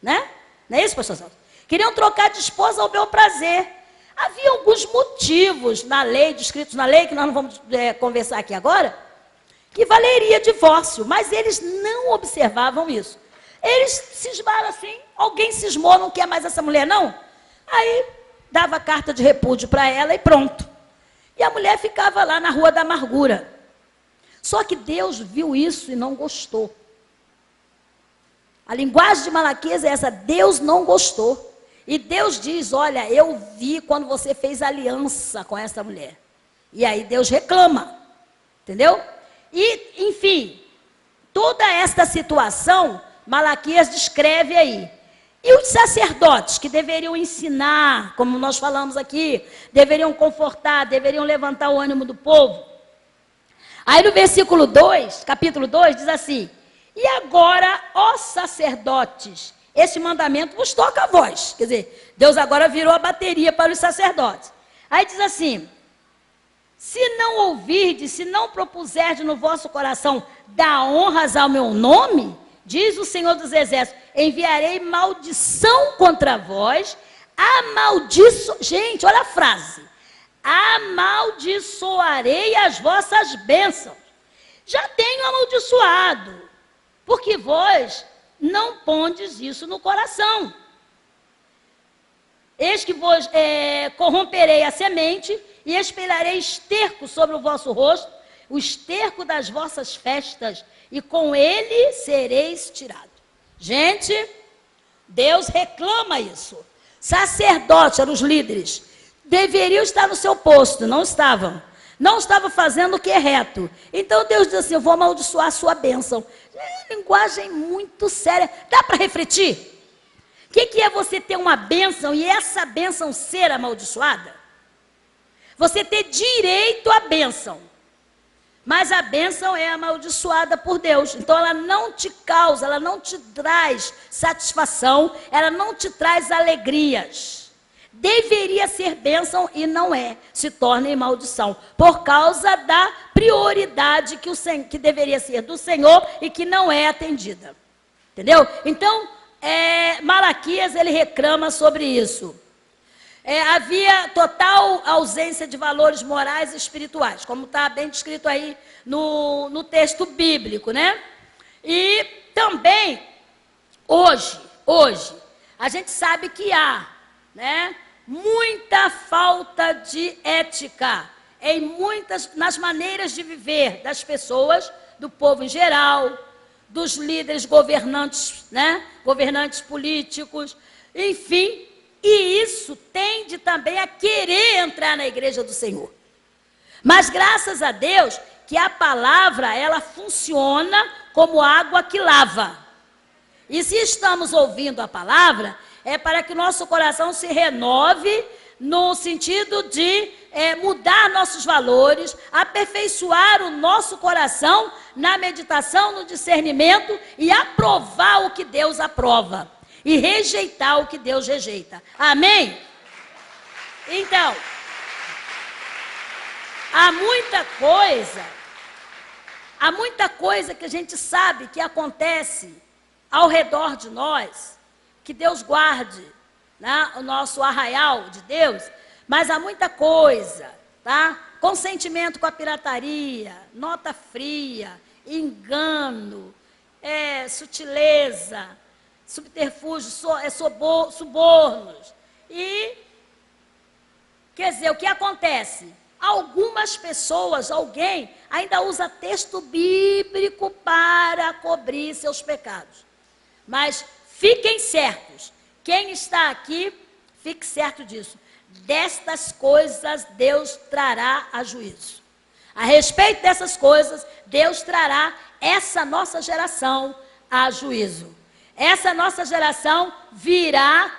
Né? Não é isso, pastor Celso? Queriam trocar de esposa ao bel prazer. Havia alguns motivos na lei, descritos na lei, que nós não vamos conversar aqui agora, que valeria divórcio, mas eles não observavam isso. Eles cismaram assim, alguém cismou, não quer mais essa mulher não? Aí dava carta de repúdio para ela e pronto. E a mulher ficava lá na Rua da Amargura. Só que Deus viu isso e não gostou. A linguagem de Malaquias é essa, Deus não gostou. E Deus diz, olha, eu vi quando você fez aliança com essa mulher. E aí Deus reclama, entendeu? E, enfim, toda esta situação, Malaquias descreve aí. E os sacerdotes que deveriam ensinar, como nós falamos aqui, deveriam confortar, deveriam levantar o ânimo do povo. Aí no versículo 2, capítulo 2, diz assim, e agora, ó sacerdotes, esse mandamento vos toca a voz. Quer dizer, Deus agora virou a bateria para os sacerdotes. Aí diz assim, se não ouvirdes, se não propuserdes no vosso coração dar honras ao meu nome, diz o Senhor dos Exércitos, enviarei maldição contra vós, gente, olha a frase, amaldiçoarei as vossas bênçãos. Já tenho amaldiçoado, porque vós não pondes isso no coração. Eis que vos corromperei a semente e espelharei esterco sobre o vosso rosto, o esterco das vossas festas, e com ele sereis tirados. Gente, Deus reclama isso. Sacerdotes, eram os líderes, deveriam estar no seu posto, não estavam. Não estavam fazendo o que é reto. Então Deus diz assim, eu vou amaldiçoar a sua bênção. É uma linguagem muito séria. Dá para refletir? O que é você ter uma bênção e essa bênção ser amaldiçoada? Você ter direito à bênção. Mas a bênção é amaldiçoada por Deus. Então ela não te causa, ela não te traz satisfação, ela não te traz alegrias. Deveria ser bênção e não é, se torna em maldição, por causa da prioridade que deveria ser do Senhor e que não é atendida. Entendeu? Então, Malaquias, ele reclama sobre isso. Havia total ausência de valores morais e espirituais, como está bem descrito aí no texto bíblico, né? E também, hoje, a gente sabe que há, né, muita falta de ética nas maneiras de viver das pessoas, do povo em geral, dos líderes governantes, né? Governantes políticos, enfim, e isso tende também a querer entrar na igreja do Senhor. Mas graças a Deus que a palavra, ela funciona como água que lava. E se estamos ouvindo a palavra, é para que o nosso coração se renove no sentido de mudar nossos valores, aperfeiçoar o nosso coração na meditação, no discernimento e aprovar o que Deus aprova e rejeitar o que Deus rejeita. Amém? Então, há muita coisa que a gente sabe que acontece ao redor de nós, que Deus guarde, né, o nosso arraial de Deus, mas há muita coisa, tá? Consentimento com a pirataria, nota fria, engano, sutileza, subterfúgio, subornos. E, quer dizer, o que acontece? Algumas pessoas, alguém, ainda usa texto bíblico para cobrir seus pecados. Mas fiquem certos, quem está aqui, fique certo disso. Destas coisas Deus trará a juízo. A respeito dessas coisas, Deus trará essa nossa geração a juízo. Essa nossa geração irá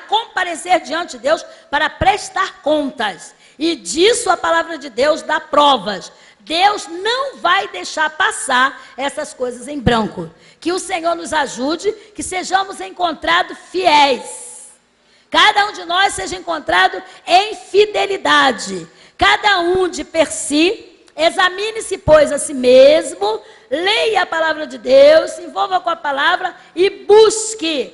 comparecer diante de Deus para prestar contas. E disso a palavra de Deus dá provas. Deus não vai deixar passar essas coisas em branco. Que o Senhor nos ajude, que sejamos encontrados fiéis. Cada um de nós seja encontrado em fidelidade. Cada um de per si, examine-se, pois, a si mesmo, leia a palavra de Deus, se envolva com a palavra e busque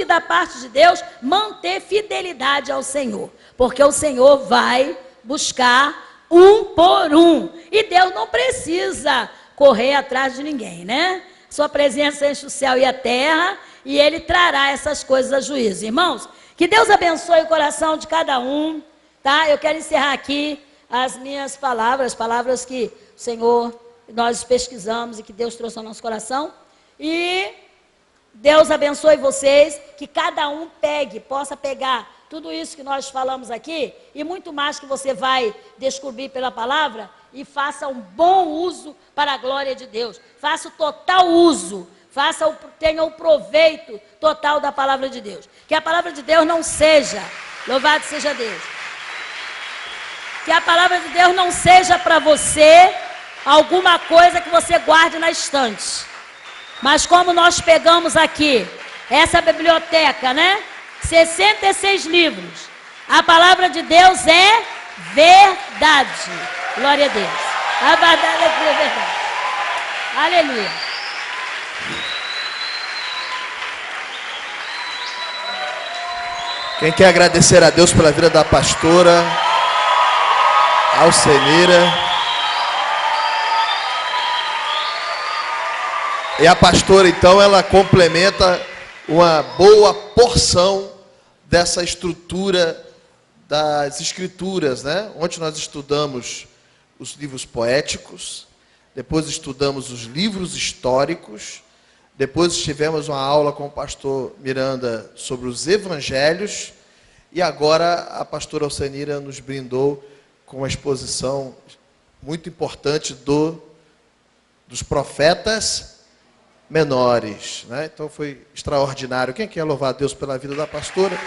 da parte de Deus manter fidelidade ao Senhor. Porque o Senhor vai buscar um por um. E Deus não precisa correr atrás de ninguém, né? Sua presença enche o céu e a terra e Ele trará essas coisas a juízo. Irmãos, que Deus abençoe o coração de cada um, tá? Eu quero encerrar aqui as minhas palavras que o Senhor, nós pesquisamos e que Deus trouxe ao nosso coração. E Deus abençoe vocês, que cada um possa pegar tudo isso que nós falamos aqui e muito mais que você vai descobrir pela palavra e faça um bom uso para a glória de Deus. Faça o total uso, tenha o proveito total da palavra de Deus. Que a palavra de Deus não seja, louvado seja Deus, que a palavra de Deus não seja para você alguma coisa que você guarde na estante. Mas como nós pegamos aqui essa biblioteca, né? 66 livros. A palavra de Deus é verdade. Glória a Deus. A verdade é verdade. Aleluia. Quem quer agradecer a Deus pela vida da pastora Alcenira? E a pastora, então, ela complementa uma boa porção dessa estrutura das escrituras, né? Ontem nós estudamos os livros poéticos, depois estudamos os livros históricos, depois tivemos uma aula com o pastor Miranda sobre os evangelhos, e agora a pastora Alcenira nos brindou com uma exposição muito importante dos profetas menores, né? Então foi extraordinário. Quem quer louvar a Deus pela vida da pastora?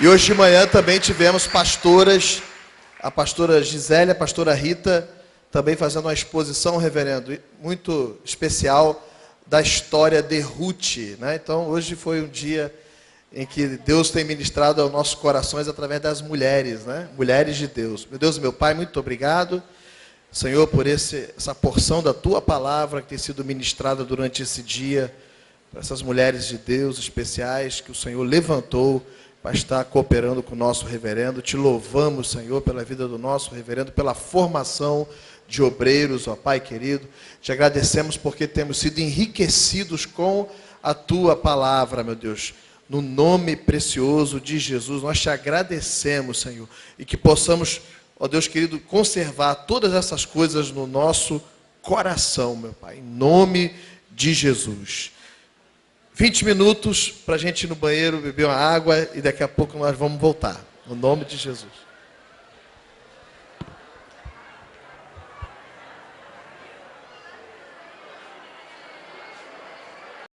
E hoje de manhã também tivemos pastoras, a pastora Gisele, a pastora Rita, também fazendo uma exposição, reverendo, muito especial da história de Ruth, né? Então hoje foi um dia em que Deus tem ministrado aos nossos corações através das mulheres, né? Mulheres de Deus. Meu Deus e meu Pai, muito obrigado, Senhor, por essa porção da Tua palavra que tem sido ministrada durante esse dia, para essas mulheres de Deus especiais que o Senhor levantou para estar cooperando com o nosso reverendo. Te louvamos, Senhor, pela vida do nosso reverendo, pela formação de obreiros, ó Pai querido. Te agradecemos porque temos sido enriquecidos com a Tua palavra, meu Deus. No nome precioso de Jesus, nós te agradecemos, Senhor. E que possamos, ó Deus querido, conservar todas essas coisas no nosso coração, meu Pai. Em nome de Jesus. 20 minutos para a gente ir no banheiro, beber uma água e daqui a pouco nós vamos voltar. No nome de Jesus.